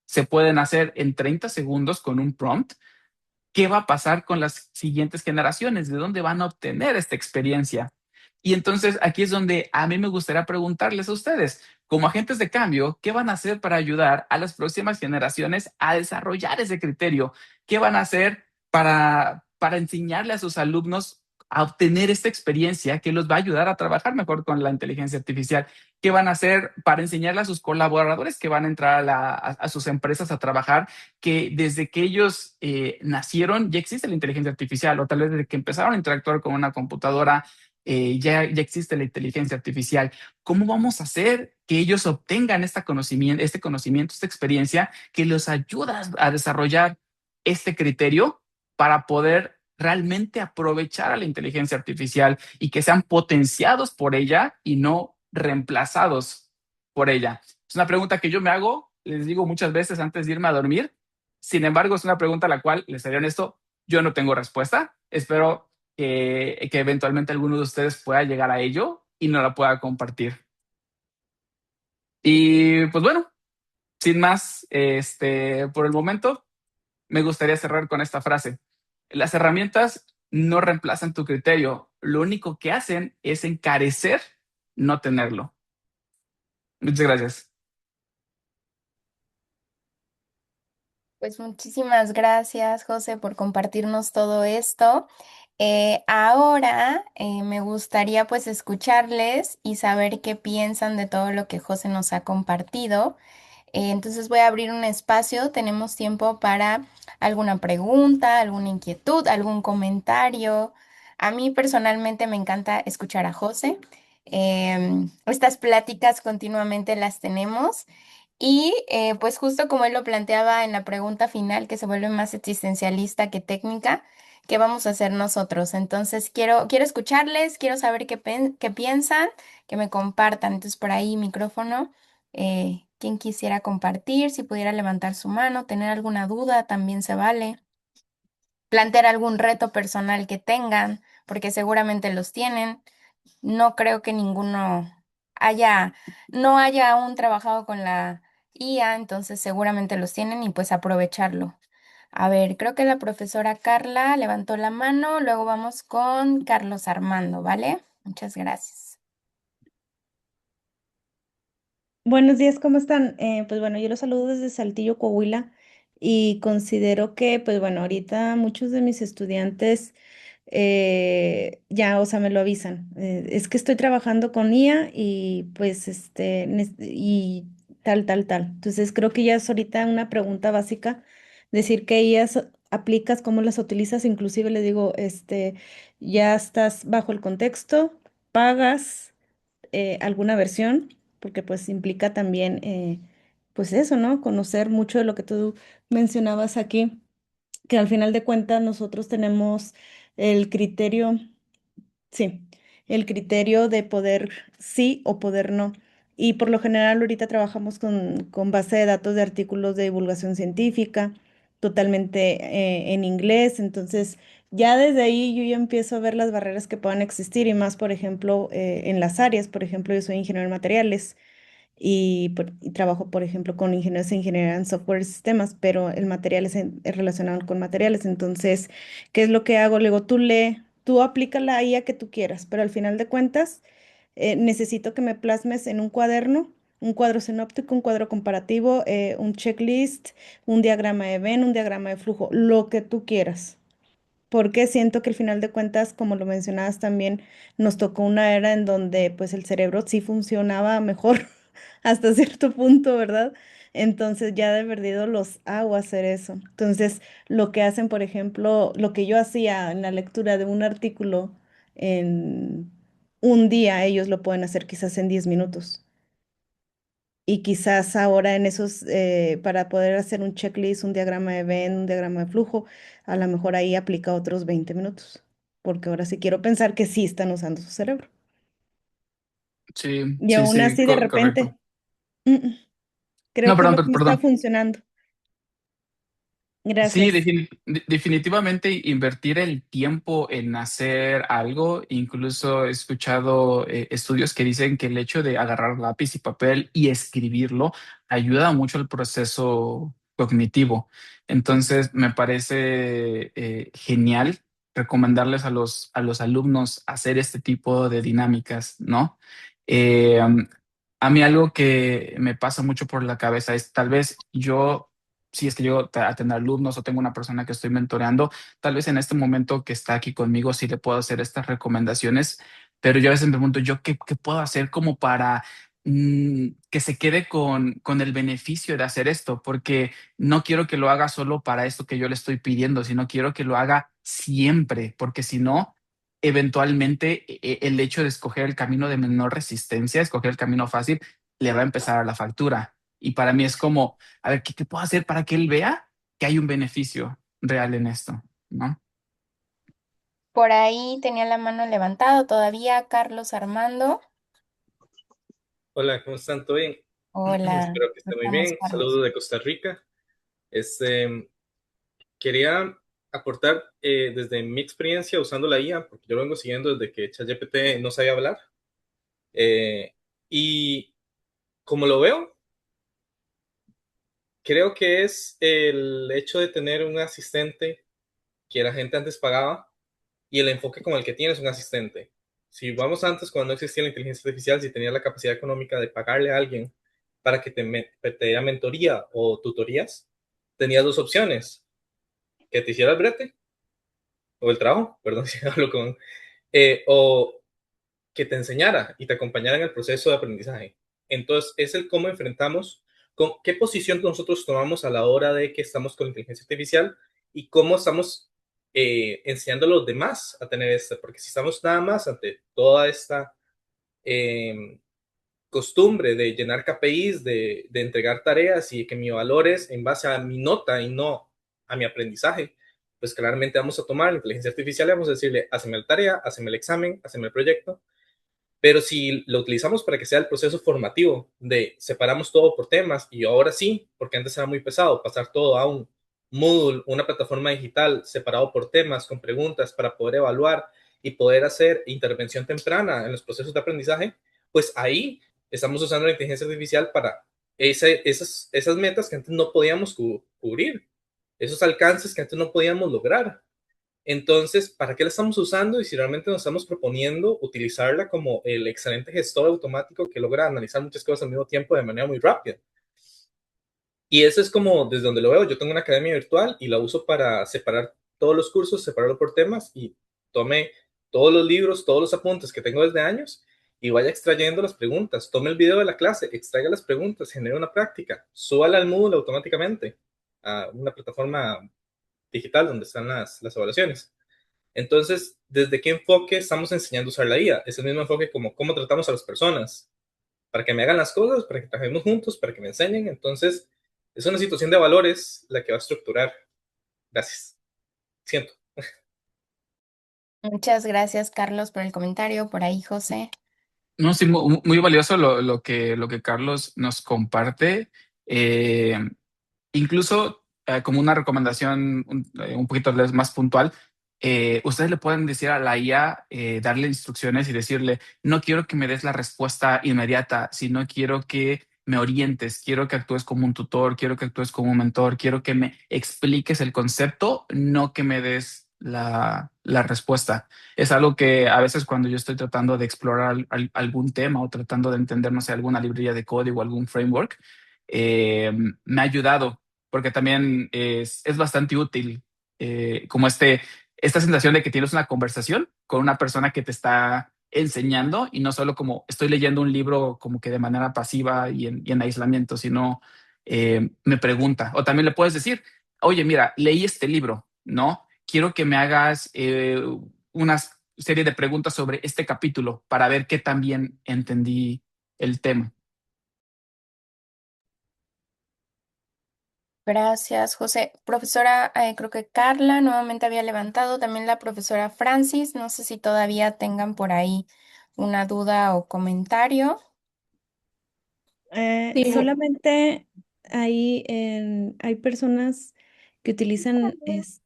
se pueden hacer en 30 segundos con un prompt, ¿qué va a pasar con las siguientes generaciones? ¿De dónde van a obtener esta experiencia? Y entonces aquí es donde a mí me gustaría preguntarles a ustedes, como agentes de cambio, ¿qué van a hacer para ayudar a las próximas generaciones a desarrollar ese criterio? ¿Qué van a hacer para enseñarle a sus alumnos a obtener esta experiencia que los va a ayudar a trabajar mejor con la inteligencia artificial? ¿Qué van a hacer para enseñarle a sus colaboradores que van a entrar a sus empresas a trabajar que desde que ellos nacieron ya existe la inteligencia artificial o tal vez desde que empezaron a interactuar con una computadora ya existe la inteligencia artificial? ¿Cómo vamos a hacer que ellos obtengan este conocimiento, esta experiencia que los ayuda a desarrollar este criterio para poder realmente aprovechar a la inteligencia artificial y que sean potenciados por ella y no reemplazados por ella? Es una pregunta que yo me hago, les digo muchas veces antes de irme a dormir. Sin embargo, es una pregunta a la cual, les seré honesto, yo no tengo respuesta. Espero que eventualmente alguno de ustedes pueda llegar a ello y no la pueda compartir. Y pues bueno, sin más, por el momento, me gustaría cerrar con esta frase. Las herramientas no reemplazan tu criterio, lo único que hacen es encarecer no tenerlo. Muchas gracias. Pues muchísimas gracias, José, por compartirnos todo esto. Ahora me gustaría pues escucharles y saber qué piensan de todo lo que José nos ha compartido. Entonces voy a abrir un espacio. Tenemos tiempo para alguna pregunta, alguna inquietud, algún comentario. A mí personalmente me encanta escuchar a José. Estas pláticas continuamente las tenemos. Y pues justo como él lo planteaba en la pregunta final, que se vuelve más existencialista que técnica, ¿qué vamos a hacer nosotros? Entonces quiero escucharles, quiero saber qué piensan, que me compartan. Entonces por ahí micrófono, quien quisiera compartir, si pudiera levantar su mano, tener alguna duda, también se vale. Plantear algún reto personal que tengan, porque seguramente los tienen. No creo que ninguno haya, no haya aún trabajado con la IA, entonces seguramente los tienen y pues aprovecharlo. A ver, creo que la profesora Carla levantó la mano, luego vamos con Carlos Armando, ¿vale? Muchas gracias. Buenos días, ¿cómo están? Pues bueno, yo los saludo desde Saltillo, Coahuila, y considero que, pues bueno, ahorita muchos de mis estudiantes ya, o sea, me lo avisan. Es que estoy trabajando con IA y pues y tal, tal, tal. Entonces creo que ya es ahorita una pregunta básica, decir qué IAs aplicas, cómo las utilizas, inclusive le digo, ya estás bajo el contexto, pagas alguna versión, porque pues implica también, pues eso, ¿no? Conocer mucho de lo que tú mencionabas aquí, que al final de cuentas nosotros tenemos el criterio. Sí, el criterio de poder sí o poder no. Y por lo general ahorita trabajamos con base de datos de artículos de divulgación científica, totalmente en inglés. Entonces, ya desde ahí yo ya empiezo a ver las barreras que puedan existir y más, por ejemplo, en las áreas. Por ejemplo, yo soy ingeniero en materiales y trabajo, por ejemplo, con ingenieros e ingeniería en software y sistemas, pero el material es relacionado con materiales. Entonces, ¿qué es lo que hago? Le digo, tú lee, tú aplica la IA que tú quieras, pero al final de cuentas, necesito que me plasmes en un cuaderno. Un cuadro sinóptico, un cuadro comparativo, un checklist, un diagrama de Venn, un diagrama de flujo, lo que tú quieras. Porque siento que al final de cuentas, como lo mencionabas también, nos tocó una era en donde pues el cerebro sí funcionaba mejor hasta cierto punto, ¿verdad? Entonces ya de perdido los hago hacer eso. Entonces, lo que hacen, por ejemplo, lo que yo hacía en la lectura de un artículo en un día, ellos lo pueden hacer quizás en 10 minutos. Y quizás ahora en esos, para poder hacer un checklist, un diagrama de Venn, un diagrama de flujo, a lo mejor ahí aplica otros 20 minutos, porque ahora sí quiero pensar que sí están usando su cerebro. Sí, Y sí, aún sí, así de correcto. repente, mm, mm, creo No, que es perdón, lo que me está perdón. funcionando. Sí, Gracias. definitivamente invertir el tiempo en hacer algo, incluso he escuchado estudios que dicen que el hecho de agarrar lápiz y papel y escribirlo ayuda mucho al proceso cognitivo. Entonces, me parece genial recomendarles a los alumnos hacer este tipo de dinámicas, ¿no? Eh, a mí algo que me pasa mucho por la cabeza es tal vez yo si es que llego a tener alumnos o tengo una persona que estoy mentoreando, tal vez en este momento que está aquí conmigo sí le puedo hacer estas recomendaciones, pero yo a veces me pregunto, ¿yo qué puedo hacer como para que se quede con el beneficio de hacer esto? Porque no quiero que lo haga solo para esto que yo le estoy pidiendo, sino quiero que lo haga siempre, porque si no, eventualmente el hecho de escoger el camino de menor resistencia, escoger el camino fácil, le va a empezar a la factura. Y para mí es como a ver, ¿qué puedo hacer para que él vea que hay un beneficio real en esto? ¿No? Por ahí tenía la mano levantada todavía Carlos Armando. Hola, ¿cómo están? ¿Todo bien? Hola, Espero que esté muy estamos, bien. Carlos. Saludos de Costa Rica. Este, quería aportar desde mi experiencia usando la IA, porque yo lo vengo siguiendo desde que ChatGPT no sabía hablar. Eh, y como lo veo, creo que es el hecho de tener un asistente que la gente antes pagaba y el enfoque con el que tienes un asistente. Si vamos antes, cuando no existía la inteligencia artificial, si tenías la capacidad económica de pagarle a alguien para que te diera mentoría o tutorías, tenías dos opciones, que te hiciera el brete o el trabajo, perdón si hablo con, o que te enseñara y te acompañara en el proceso de aprendizaje. Entonces, es el cómo enfrentamos, con qué posición nosotros tomamos a la hora de que estamos con inteligencia artificial y cómo estamos enseñando a los demás a tener esto, porque si estamos nada más ante toda esta eh, costumbre de llenar KPIs, de entregar tareas y que mi valor es en base a mi nota y no a mi aprendizaje, pues claramente vamos a tomar la inteligencia artificial y vamos a decirle, hazme la tarea, hazme el examen, hazme el proyecto, pero si lo utilizamos para que sea el proceso formativo de separamos todo por temas y ahora sí, porque antes era muy pesado pasar todo a un Moodle, una plataforma digital separado por temas con preguntas para poder evaluar y poder hacer intervención temprana en los procesos de aprendizaje, pues ahí estamos usando la inteligencia artificial para esas metas que antes no podíamos cubrir, esos alcances que antes no podíamos lograr. Entonces, ¿para qué la estamos usando? Y si realmente nos estamos proponiendo utilizarla como el excelente gestor automático que logra analizar muchas cosas al mismo tiempo de manera muy rápida. Y eso es como desde donde lo veo. Yo tengo una academia virtual y la uso para separar todos los cursos, separarlo por temas y tome todos los libros, todos los apuntes que tengo desde años y vaya extrayendo las preguntas. Tome el video de la clase, extraiga las preguntas, genere una práctica, súbala al Moodle automáticamente a una plataforma digital donde están las evaluaciones. Entonces, ¿desde qué enfoque estamos enseñando a usar la IA? Es el mismo enfoque como cómo tratamos a las personas, para que me hagan las cosas, para que trabajemos juntos, para que me enseñen. Entonces, es una situación de valores la que va a estructurar. Gracias. Siento. Muchas gracias, Carlos, por el comentario. Por ahí, José. No, sí, muy valioso lo que Carlos nos comparte. Eh, Incluso como una recomendación un poquito más puntual, ustedes le pueden decir a la IA, darle instrucciones y decirle, no quiero que me des la respuesta inmediata, sino quiero que me orientes, quiero que actúes como un tutor, quiero que actúes como un mentor, quiero que me expliques el concepto, no que me des la respuesta. Es algo que a veces cuando yo estoy tratando de explorar algún tema o tratando de entender, no sé, alguna librería de código o algún framework, me ha ayudado porque también es bastante útil, como esta sensación de que tienes una conversación con una persona que te está enseñando y no solo como estoy leyendo un libro como que de manera pasiva y en aislamiento, sino me pregunta. O también le puedes decir, oye, mira, leí este libro, ¿no? Quiero que me hagas una serie de preguntas sobre este capítulo para ver qué también entendí el tema. Gracias, José. Profesora, creo que Carla nuevamente había levantado, también la profesora Francis. No sé si todavía tengan por ahí una duda o comentario. Sí, Solamente hay personas que utilizan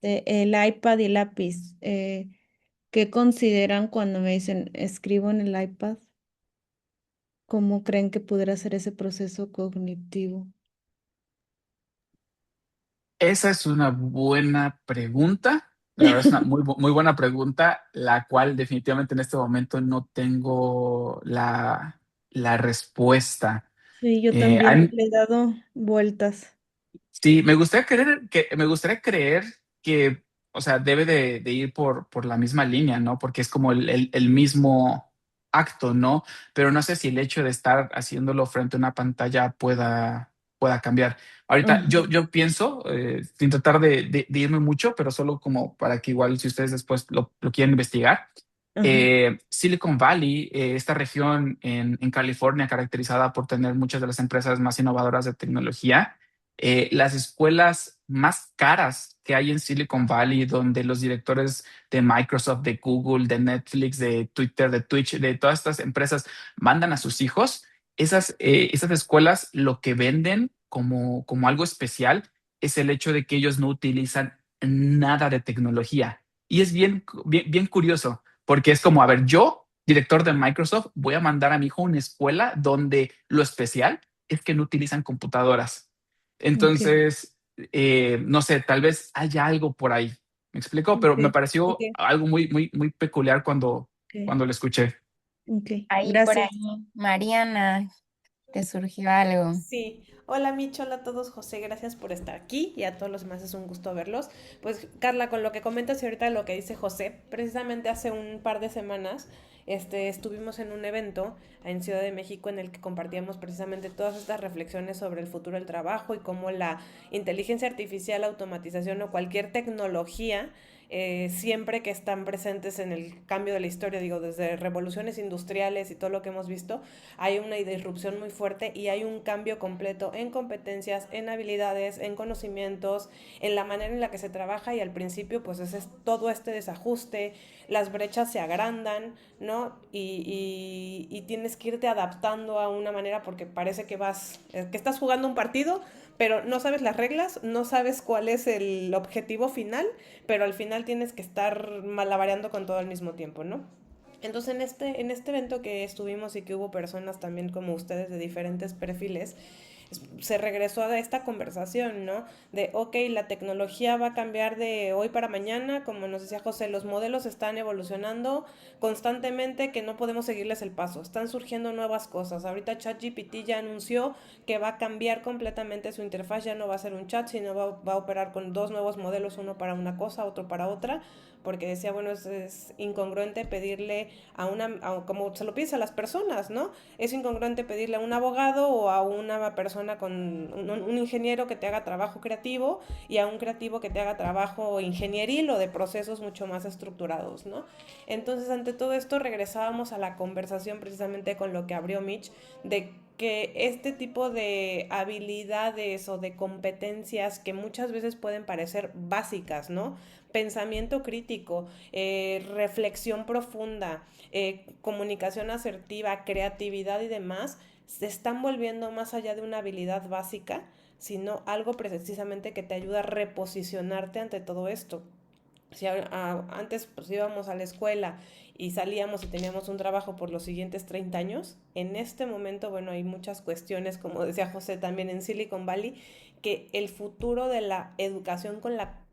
el iPad y el lápiz. ¿Qué consideran cuando me dicen escribo en el iPad? ¿Cómo creen que pudiera ser ese proceso cognitivo? Esa es una buena pregunta. La verdad es una muy buena pregunta, la cual definitivamente en este momento no tengo la respuesta. Sí, yo Eh, también hay- le he dado vueltas. Sí, me gustaría creer que, o sea, debe de ir por la misma línea, ¿no? Porque es como el mismo acto, ¿no? Pero no sé si el hecho de estar haciéndolo frente a una pantalla pueda cambiar. Ahorita Ajá, yo pienso, sin tratar de irme mucho, pero solo como para que igual si ustedes después lo quieren investigar. ajá, Silicon Valley, esta región en California caracterizada por tener muchas de las empresas más innovadoras de tecnología, las escuelas más caras que hay en Silicon Valley, donde los directores de Microsoft, de Google, de Netflix, de Twitter, de Twitch, de todas estas empresas mandan a sus hijos, esas escuelas lo que venden como algo especial es el hecho de que ellos no utilizan nada de tecnología. Y es bien curioso, porque es como, a ver, yo, director de Microsoft, voy a mandar a mi hijo a una escuela donde lo especial es que no utilizan computadoras. ok, Entonces, no sé, tal vez haya algo por ahí. ¿Me explico? Pero me ok, pareció ok, algo muy peculiar ok, cuando lo escuché. ok. Ahí por ahí, Gracias. Mariana, te surgió algo. sí. Hola Micho, hola a todos, José, gracias por estar aquí y a todos los demás es un gusto verlos. Pues Carla, con lo que comentas y ahorita lo que dice José, precisamente hace un par de semanas estuvimos en un evento en Ciudad de México en el que compartíamos precisamente todas estas reflexiones sobre el futuro del trabajo y cómo la inteligencia artificial, automatización o cualquier tecnología siempre que están presentes en el cambio de la historia, digo, desde revoluciones industriales y todo lo que hemos visto, hay una disrupción muy fuerte y hay un cambio completo en competencias, en habilidades, en conocimientos, en la manera en la que se trabaja y al principio pues es todo este desajuste, las brechas se agrandan, ¿no? Y tienes que irte adaptando a una manera porque parece que estás jugando un partido, pero no sabes las reglas, no sabes cuál es el objetivo final, pero al final tienes que estar malabareando con todo al mismo tiempo, ¿no? Entonces en este evento que estuvimos y que hubo personas también como ustedes de diferentes perfiles, se regresó a esta conversación, ¿no? De, ok, la tecnología va a cambiar de hoy para mañana, como nos decía José, los modelos están evolucionando constantemente que no podemos seguirles el paso, están surgiendo nuevas cosas. Ahorita ChatGPT ya anunció que va a cambiar completamente su interfaz, ya no va a ser un chat, sino va a operar con dos nuevos modelos, uno para una cosa, otro para otra, porque decía, bueno, es incongruente pedirle como se lo pides a las personas, ¿no? Es incongruente pedirle a un abogado o a una persona con un ingeniero que te haga trabajo creativo y a un creativo que te haga trabajo ingenieril o de procesos mucho más estructurados, ¿no? Entonces, ante todo esto, regresábamos a la conversación precisamente con lo que abrió Mitch, de que este tipo de habilidades o de competencias que muchas veces pueden parecer básicas, ¿no? pensamiento crítico, reflexión profunda, comunicación asertiva, creatividad y demás, se están volviendo más allá de una habilidad básica, sino algo precisamente que te ayuda a reposicionarte ante todo esto. Si antes pues íbamos a la escuela y salíamos y teníamos un trabajo por los siguientes 30 años, en este momento, bueno, hay muchas cuestiones, como decía José también en Silicon Valley, que el futuro de la educación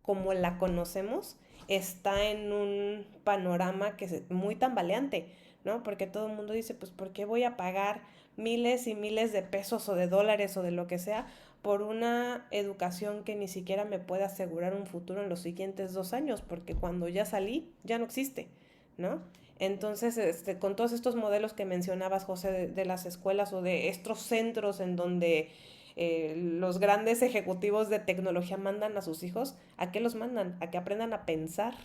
como la conocemos está en un panorama que es muy tambaleante, ¿no? Porque todo el mundo dice, pues, ¿por qué voy a pagar miles y miles de pesos o de dólares o de lo que sea por una educación que ni siquiera me puede asegurar un futuro en los siguientes 2 años? Porque cuando ya salí, ya no existe, ¿no? Entonces, con todos estos modelos que mencionabas, José, de las escuelas o de estos centros en donde los grandes ejecutivos de tecnología mandan a sus hijos, ¿a qué los mandan? A que aprendan a pensar.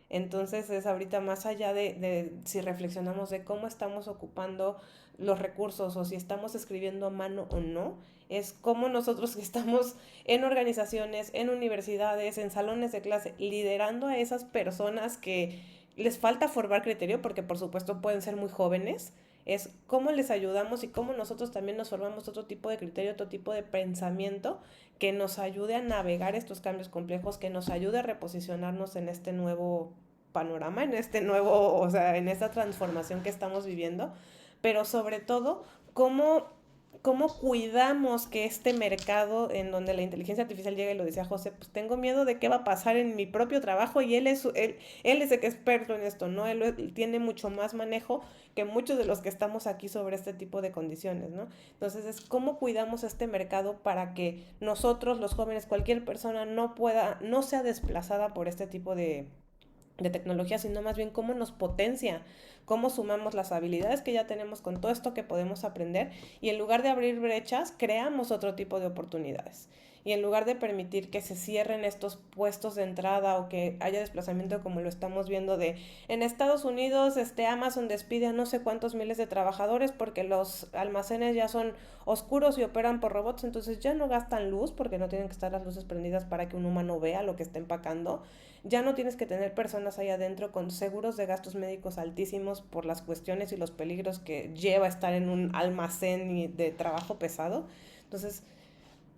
Entonces es ahorita más allá de si reflexionamos de cómo estamos ocupando los recursos o si estamos escribiendo a mano o no, es cómo nosotros que estamos en organizaciones, en universidades, en salones de clase, liderando a esas personas que les falta formar criterio, porque por supuesto pueden ser muy jóvenes, es cómo les ayudamos y cómo nosotros también nos formamos otro tipo de criterio, otro tipo de pensamiento que nos ayude a navegar estos cambios complejos, que nos ayude a reposicionarnos en este nuevo panorama, en este nuevo, o sea, en esta transformación que estamos viviendo, pero sobre todo, cómo cuidamos que este mercado en donde la inteligencia artificial llega, y lo decía José, pues tengo miedo de qué va a pasar en mi propio trabajo, y él es el experto en esto, ¿no? Él tiene mucho más manejo que muchos de los que estamos aquí sobre este tipo de condiciones, ¿no? Entonces es cómo cuidamos este mercado para que nosotros, los jóvenes, cualquier persona no sea desplazada por este tipo de tecnología, sino más bien cómo nos potencia, cómo sumamos las habilidades que ya tenemos con todo esto que podemos aprender, y en lugar de abrir brechas, creamos otro tipo de oportunidades. Y en lugar de permitir que se cierren estos puestos de entrada o que haya desplazamiento como lo estamos viendo en Estados Unidos, Amazon despide a no sé cuántos miles de trabajadores porque los almacenes ya son oscuros y operan por robots, entonces ya no gastan luz porque no tienen que estar las luces prendidas para que un humano vea lo que está empacando. Ya no tienes que tener personas ahí adentro con seguros de gastos médicos altísimos por las cuestiones y los peligros que lleva estar en un almacén de trabajo pesado. Entonces,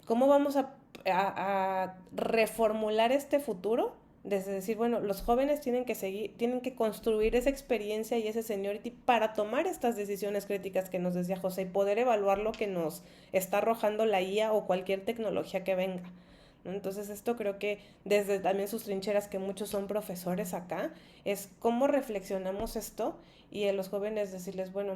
¿cómo vamos a reformular este futuro? Desde decir, bueno, los jóvenes tienen que construir esa experiencia y ese seniority para tomar estas decisiones críticas que nos decía José y poder evaluar lo que nos está arrojando la IA o cualquier tecnología que venga, ¿no? Entonces esto creo que desde también sus trincheras, que muchos son profesores acá, es cómo reflexionamos esto y a los jóvenes decirles, bueno,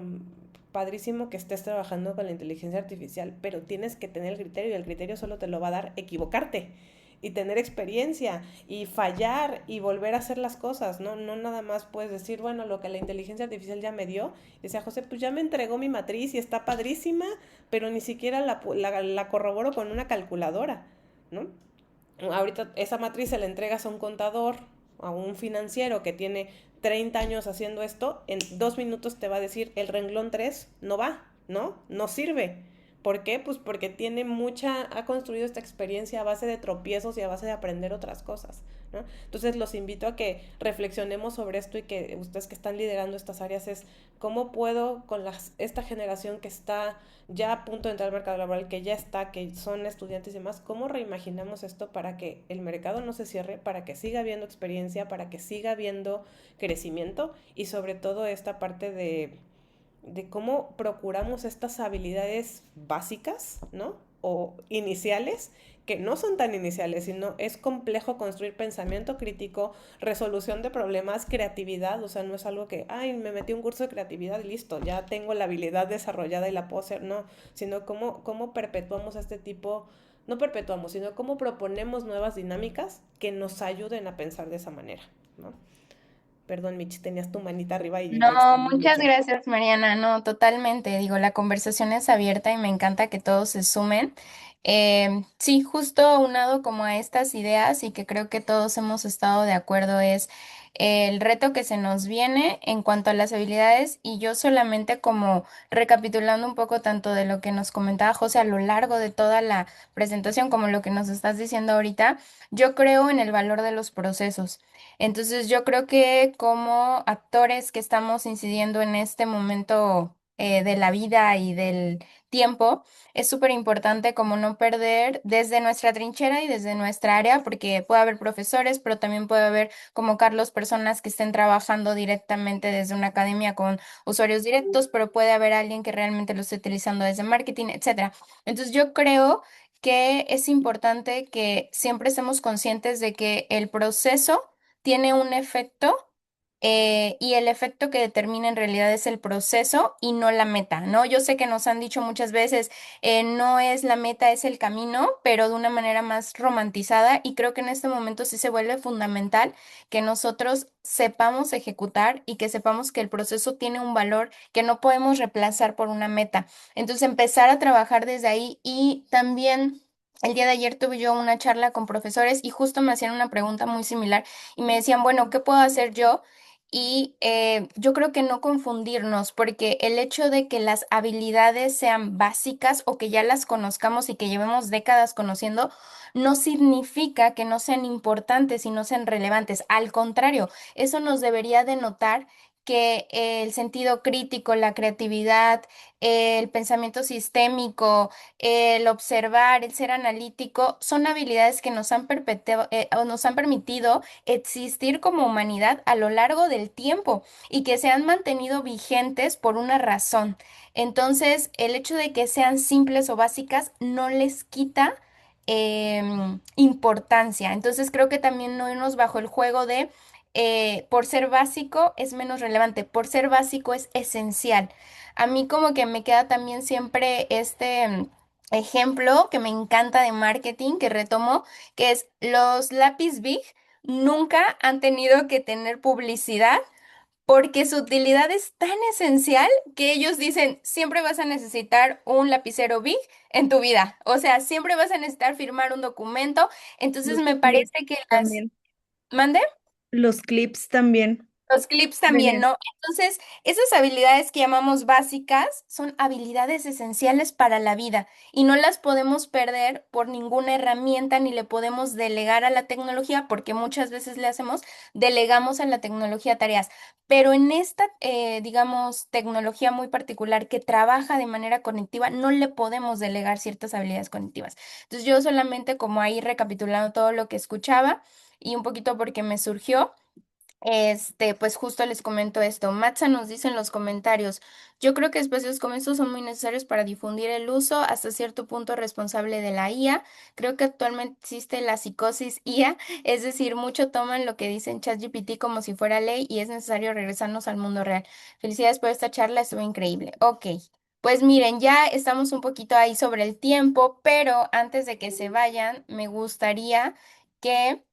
padrísimo que estés trabajando con la inteligencia artificial, pero tienes que tener el criterio, y el criterio solo te lo va a dar equivocarte y tener experiencia y fallar y volver a hacer las cosas, ¿no? No nada más puedes decir, bueno, lo que la inteligencia artificial ya me dio, decía José, pues ya me entregó mi matriz y está padrísima, pero ni siquiera la corroboro con una calculadora, ¿no? Ahorita esa matriz se la entregas a un contador, a un financiero que tiene 30 años haciendo esto, en 2 minutos te va a decir el renglón 3 no va, ¿no? No sirve. ¿Por qué? Pues porque ha construido esta experiencia a base de tropiezos y a base de aprender otras cosas, ¿no? Entonces los invito a que reflexionemos sobre esto, y que ustedes que están liderando estas áreas es cómo puedo con esta generación que está ya a punto de entrar al mercado laboral, que son estudiantes y demás, cómo reimaginamos esto para que el mercado no se cierre, para que siga habiendo experiencia, para que siga habiendo crecimiento, y sobre todo esta parte de cómo procuramos estas habilidades básicas, ¿no? O iniciales, que no son tan iniciales, sino es complejo construir pensamiento crítico, resolución de problemas, creatividad, o sea, no es algo que, ay, me metí un curso de creatividad y listo, ya tengo la habilidad desarrollada y la puedo hacer, no, sino cómo perpetuamos este tipo, no perpetuamos, sino cómo proponemos nuevas dinámicas que nos ayuden a pensar de esa manera, ¿no? Perdón, Mitch, tenías tu manita arriba y me No, extendí muchas mucho. gracias, Mariana. No, totalmente. Digo, la conversación es abierta y me encanta que todos se sumen. Sí, justo aunado como a estas ideas y que creo que todos hemos estado de acuerdo es el reto que se nos viene en cuanto a las habilidades y yo solamente como recapitulando un poco tanto de lo que nos comentaba José a lo largo de toda la presentación como lo que nos estás diciendo ahorita, yo creo en el valor de los procesos. Entonces yo creo que como actores que estamos incidiendo en este momento de la vida y del tiempo, es súper importante como no perder desde nuestra trinchera y desde nuestra área, porque puede haber profesores, pero también puede haber, como Carlos, personas que estén trabajando directamente desde una academia con usuarios directos, pero puede haber alguien que realmente lo esté utilizando desde marketing, etcétera. Entonces yo creo que es importante que siempre estemos conscientes de que el proceso tiene un efecto y el efecto que determina en realidad es el proceso y no la meta, ¿no? Yo sé que nos han dicho muchas veces, no es la meta, es el camino, pero de una manera más romantizada y creo que en este momento sí se vuelve fundamental que nosotros sepamos ejecutar y que sepamos que el proceso tiene un valor que no podemos reemplazar por una meta. Entonces empezar a trabajar desde ahí y también... El día de ayer tuve yo una charla con profesores y justo me hacían una pregunta muy similar y me decían, bueno, ¿qué puedo hacer yo? Y yo creo que no confundirnos, porque el hecho de que las habilidades sean básicas o que ya las conozcamos y que llevemos décadas conociendo, no significa que no sean importantes y no sean relevantes. Al contrario, eso nos debería denotar que el sentido crítico, la creatividad, el pensamiento sistémico, el observar, el ser analítico, son habilidades que nos han o nos han permitido existir como humanidad a lo largo del tiempo y que se han mantenido vigentes por una razón. Entonces, el hecho de que sean simples o básicas no les quita importancia. Entonces, creo que también no irnos bajo el juego de por ser básico es menos relevante, por ser básico es esencial. A mí como que me queda también siempre este ejemplo que me encanta de marketing que retomo, que es los lápiz Big nunca han tenido que tener publicidad porque su utilidad es tan esencial que ellos dicen, siempre vas a necesitar un lapicero Big en tu vida. O sea, siempre vas a necesitar firmar un documento. Entonces Los me clips parece que las... también. ¿Mande? Los clips también. Los clips también, Venían. ¿no? Entonces, esas habilidades que llamamos básicas son habilidades esenciales para la vida y no las podemos perder por ninguna herramienta ni le podemos delegar a la tecnología porque muchas veces le hacemos, delegamos a la tecnología tareas. Pero en esta, digamos, tecnología muy particular que trabaja de manera cognitiva, no le podemos delegar ciertas habilidades cognitivas. Entonces, yo solamente como ahí recapitulando todo lo que escuchaba y un poquito porque me surgió. Pues justo les comento esto. Matza nos dice en los comentarios, yo creo que espacios como estos son muy necesarios para difundir el uso hasta cierto punto responsable de la IA. Creo que actualmente existe la psicosis IA, es decir, mucho toman lo que dicen ChatGPT como si fuera ley y es necesario regresarnos al mundo real. Felicidades por esta charla, estuvo increíble. Ok, pues miren, ya estamos un poquito ahí sobre el tiempo, pero antes de que se vayan, me gustaría que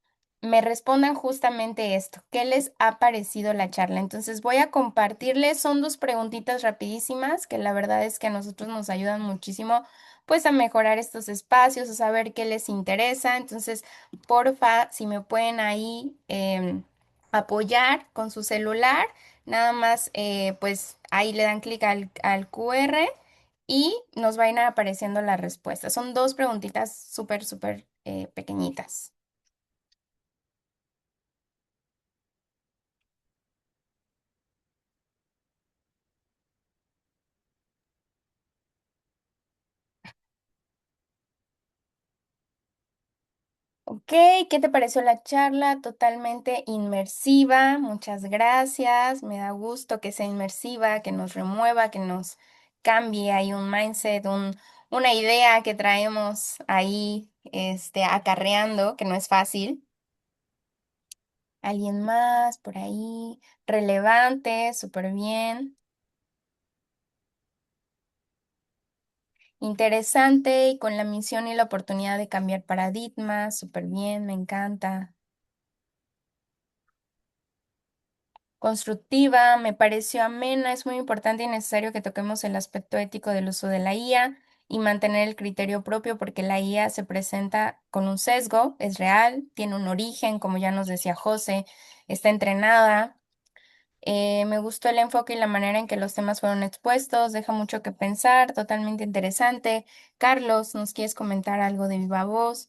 me respondan justamente esto. ¿Qué les ha parecido la charla? Entonces voy a compartirles, son dos preguntitas rapidísimas que la verdad es que a nosotros nos ayudan muchísimo pues a mejorar estos espacios, a saber qué les interesa. Entonces, porfa, si me pueden ahí apoyar con su celular, nada más pues ahí le dan clic al QR y nos van a ir apareciendo las respuestas. Son dos preguntitas súper, súper pequeñitas. Ok, ¿qué te pareció la charla? Totalmente inmersiva. Muchas gracias. Me da gusto que sea inmersiva, que nos remueva, que nos cambie ahí un mindset, una idea que traemos ahí, acarreando, que no es fácil. ¿Alguien más por ahí? Relevante, súper bien. Interesante y con la misión y la oportunidad de cambiar paradigmas, súper bien, me encanta. Constructiva, me pareció amena, es muy importante y necesario que toquemos el aspecto ético del uso de la IA y mantener el criterio propio porque la IA se presenta con un sesgo, es real, tiene un origen, como ya nos decía José, está entrenada. Me gustó el enfoque y la manera en que los temas fueron expuestos, deja mucho que pensar, totalmente interesante. Carlos, ¿nos quieres comentar algo de viva voz?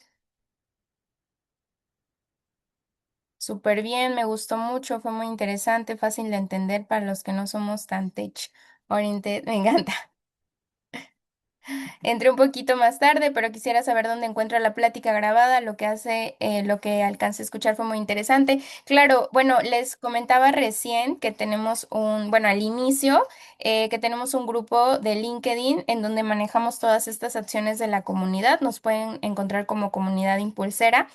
Súper bien, me gustó mucho, fue muy interesante, fácil de entender para los que no somos tan tech oriented, me encanta. Entré un poquito más tarde, pero quisiera saber dónde encuentro la plática grabada. Lo que alcancé a escuchar fue muy interesante. Claro, bueno, les comentaba recién que tenemos bueno, al inicio, que tenemos un grupo de LinkedIn en donde manejamos todas estas acciones de la comunidad. Nos pueden encontrar como comunidad impulsera.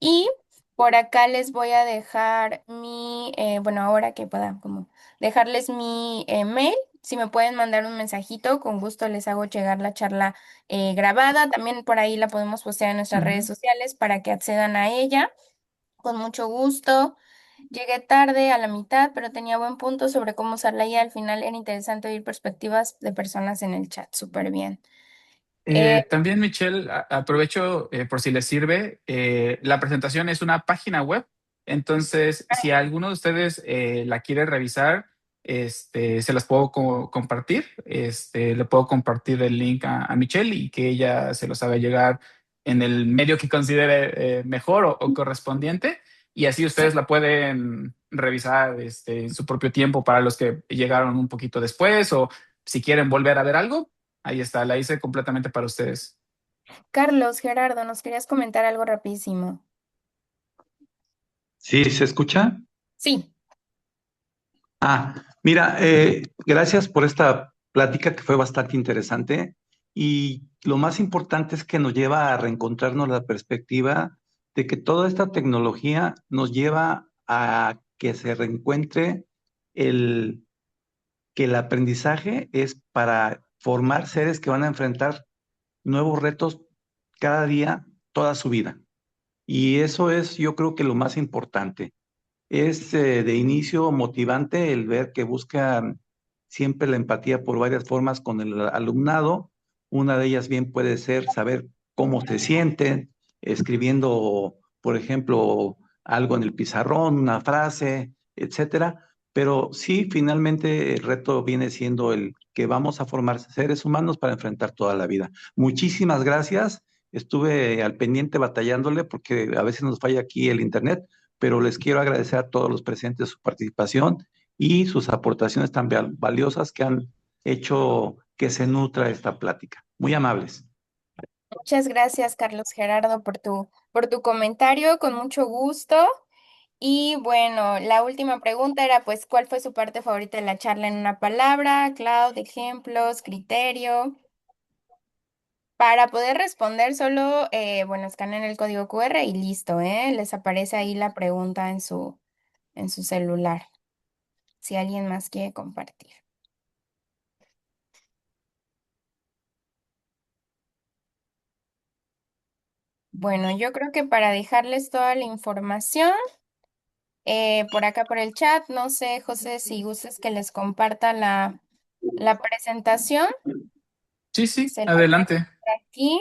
Y por acá les voy a dejar bueno, ahora que pueda, como dejarles mi mail. Si me pueden mandar un mensajito, con gusto les hago llegar la charla grabada. También por ahí la podemos postear en nuestras redes Ujú. sociales para que accedan a ella. Con mucho gusto. Llegué tarde a la mitad, pero tenía buen punto sobre cómo usarla y al final era interesante oír perspectivas de personas en el chat. Súper bien. También, Michelle, aprovecho por si les sirve. La presentación es una página web, entonces si alguno de ustedes la quiere revisar, se las puedo compartir. Le puedo compartir el link a Michelle y que ella se los haga llegar en el medio que considere mejor o correspondiente. Y así ustedes la pueden revisar en su propio tiempo para los que llegaron un poquito después o si quieren volver a ver algo. Ahí está, la hice completamente para ustedes. Carlos, Gerardo, nos querías comentar algo rapidísimo. Sí, ¿se escucha? Sí, Mira, gracias por esta plática que fue bastante interesante y lo más importante es que nos lleva a reencontrarnos la perspectiva de que toda esta tecnología nos lleva a que se reencuentre el que el aprendizaje es para formar seres que van a enfrentar nuevos retos cada día, toda su vida. Y eso es, yo creo que lo más importante. Es de inicio motivante el ver que buscan siempre la empatía por varias formas con el alumnado. Una de ellas bien puede ser saber cómo se sienten, escribiendo, por ejemplo, algo en el pizarrón, una frase, etcétera. Pero sí, finalmente el reto viene siendo el que vamos a formar seres humanos para enfrentar toda la vida. Muchísimas gracias. Estuve al pendiente batallándole porque a veces nos falla aquí el internet, pero les quiero agradecer a todos los presentes su participación y sus aportaciones tan valiosas que han hecho que se nutra esta plática. Muy amables. muchas gracias, Carlos Gerardo, por tu comentario, con mucho gusto. Y bueno, la última pregunta era, pues, ¿cuál fue su parte favorita de la charla en una palabra? Cloud, ejemplos, criterio. Para poder responder, solo, bueno, escaneen el código QR y listo, ¿eh? Les aparece ahí la pregunta en su celular, si alguien más quiere compartir. Bueno, yo creo que para dejarles toda la información, por acá por el chat, no sé, José, si gustas que les comparta la presentación, Sí, sí, se la pongo adelante. por aquí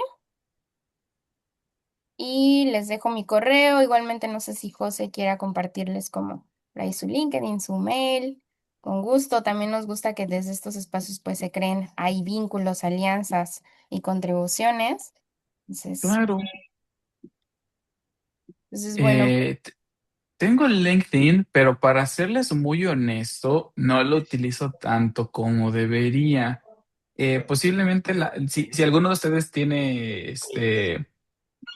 y les dejo mi correo. Igualmente, no sé si José quiera compartirles como por ahí su LinkedIn, su mail. Con gusto, también nos gusta que desde estos espacios pues se creen ahí vínculos, alianzas y contribuciones. Entonces, Claro. bueno. Eh, t- Tengo LinkedIn, pero para serles muy honesto, no lo utilizo tanto como debería. Posiblemente, si alguno de ustedes tiene,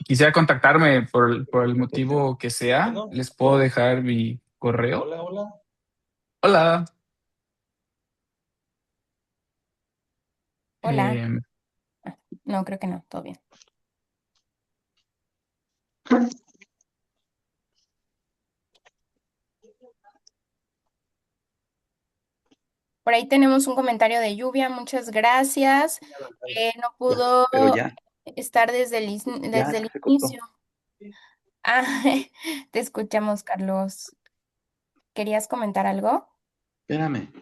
quisiera contactarme por el motivo que sea, Bueno, les puedo dejar mi correo. hola, hola. Hola. Hola. eh, No, creo que no, todo bien. Por ahí tenemos un comentario de Lluvia, muchas gracias. No Ya, pudo pero ya, estar ya desde el se cortó. inicio. Ah, te escuchamos, Carlos. ¿Querías comentar algo? Espérame.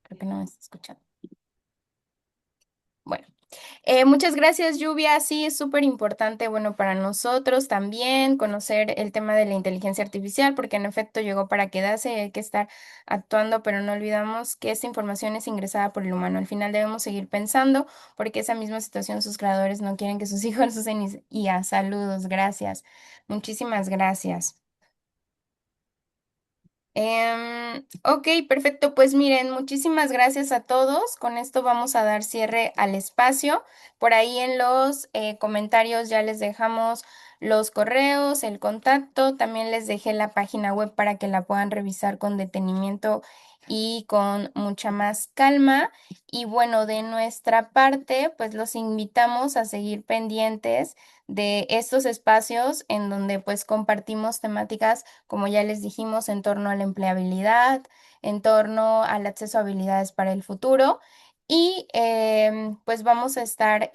Creo que no me está escuchando. Muchas gracias, Lluvia. Sí, es súper importante, bueno, para nosotros también conocer el tema de la inteligencia artificial, porque en efecto llegó para quedarse y hay que estar actuando, pero no olvidamos que esta información es ingresada por el humano. Al final debemos seguir pensando, porque esa misma situación sus creadores no quieren que sus hijos usen IA. Saludos, gracias. Muchísimas gracias. Ok, perfecto. Pues miren, muchísimas gracias a todos. Con esto vamos a dar cierre al espacio. Por ahí en los comentarios ya les dejamos los correos, el contacto. También les dejé la página web para que la puedan revisar con detenimiento y con mucha más calma. Y bueno, de nuestra parte, pues los invitamos a seguir pendientes de estos espacios en donde pues compartimos temáticas, como ya les dijimos, en torno a la empleabilidad, en torno al acceso a habilidades para el futuro. Y pues vamos a estar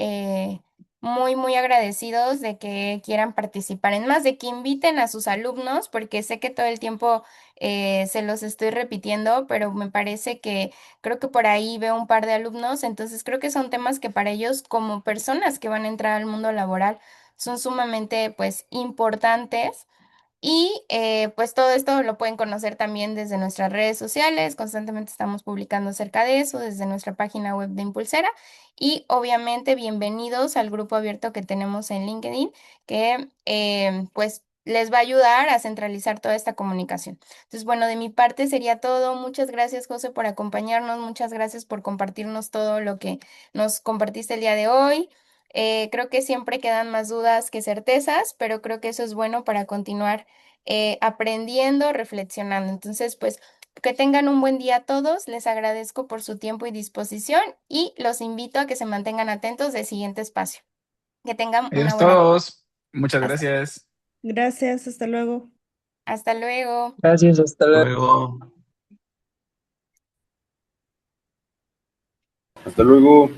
muy, muy agradecidos de que quieran participar en más, de que inviten a sus alumnos, porque sé que todo el tiempo se los estoy repitiendo, pero me parece que creo que por ahí veo un par de alumnos, entonces creo que son temas que para ellos como personas que van a entrar al mundo laboral son sumamente pues importantes. Y pues todo esto lo pueden conocer también desde nuestras redes sociales. Constantemente estamos publicando acerca de eso desde nuestra página web de Impulsera. Y obviamente bienvenidos al grupo abierto que tenemos en LinkedIn, que pues les va a ayudar a centralizar toda esta comunicación. Entonces, bueno, de mi parte sería todo. Muchas gracias, José, por acompañarnos. Muchas gracias por compartirnos todo lo que nos compartiste el día de hoy. Creo que siempre quedan más dudas que certezas, pero creo que eso es bueno para continuar aprendiendo, reflexionando. Entonces, pues que tengan un buen día a todos. Les agradezco por su tiempo y disposición y los invito a que se mantengan atentos del siguiente espacio. Que tengan una Adiós buena. todos. Muchas Hasta, gracias. Gracias, hasta luego. hasta luego. Gracias, hasta luego. Luego. Hasta luego.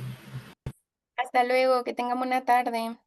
Hasta luego. Que tengan buena tarde.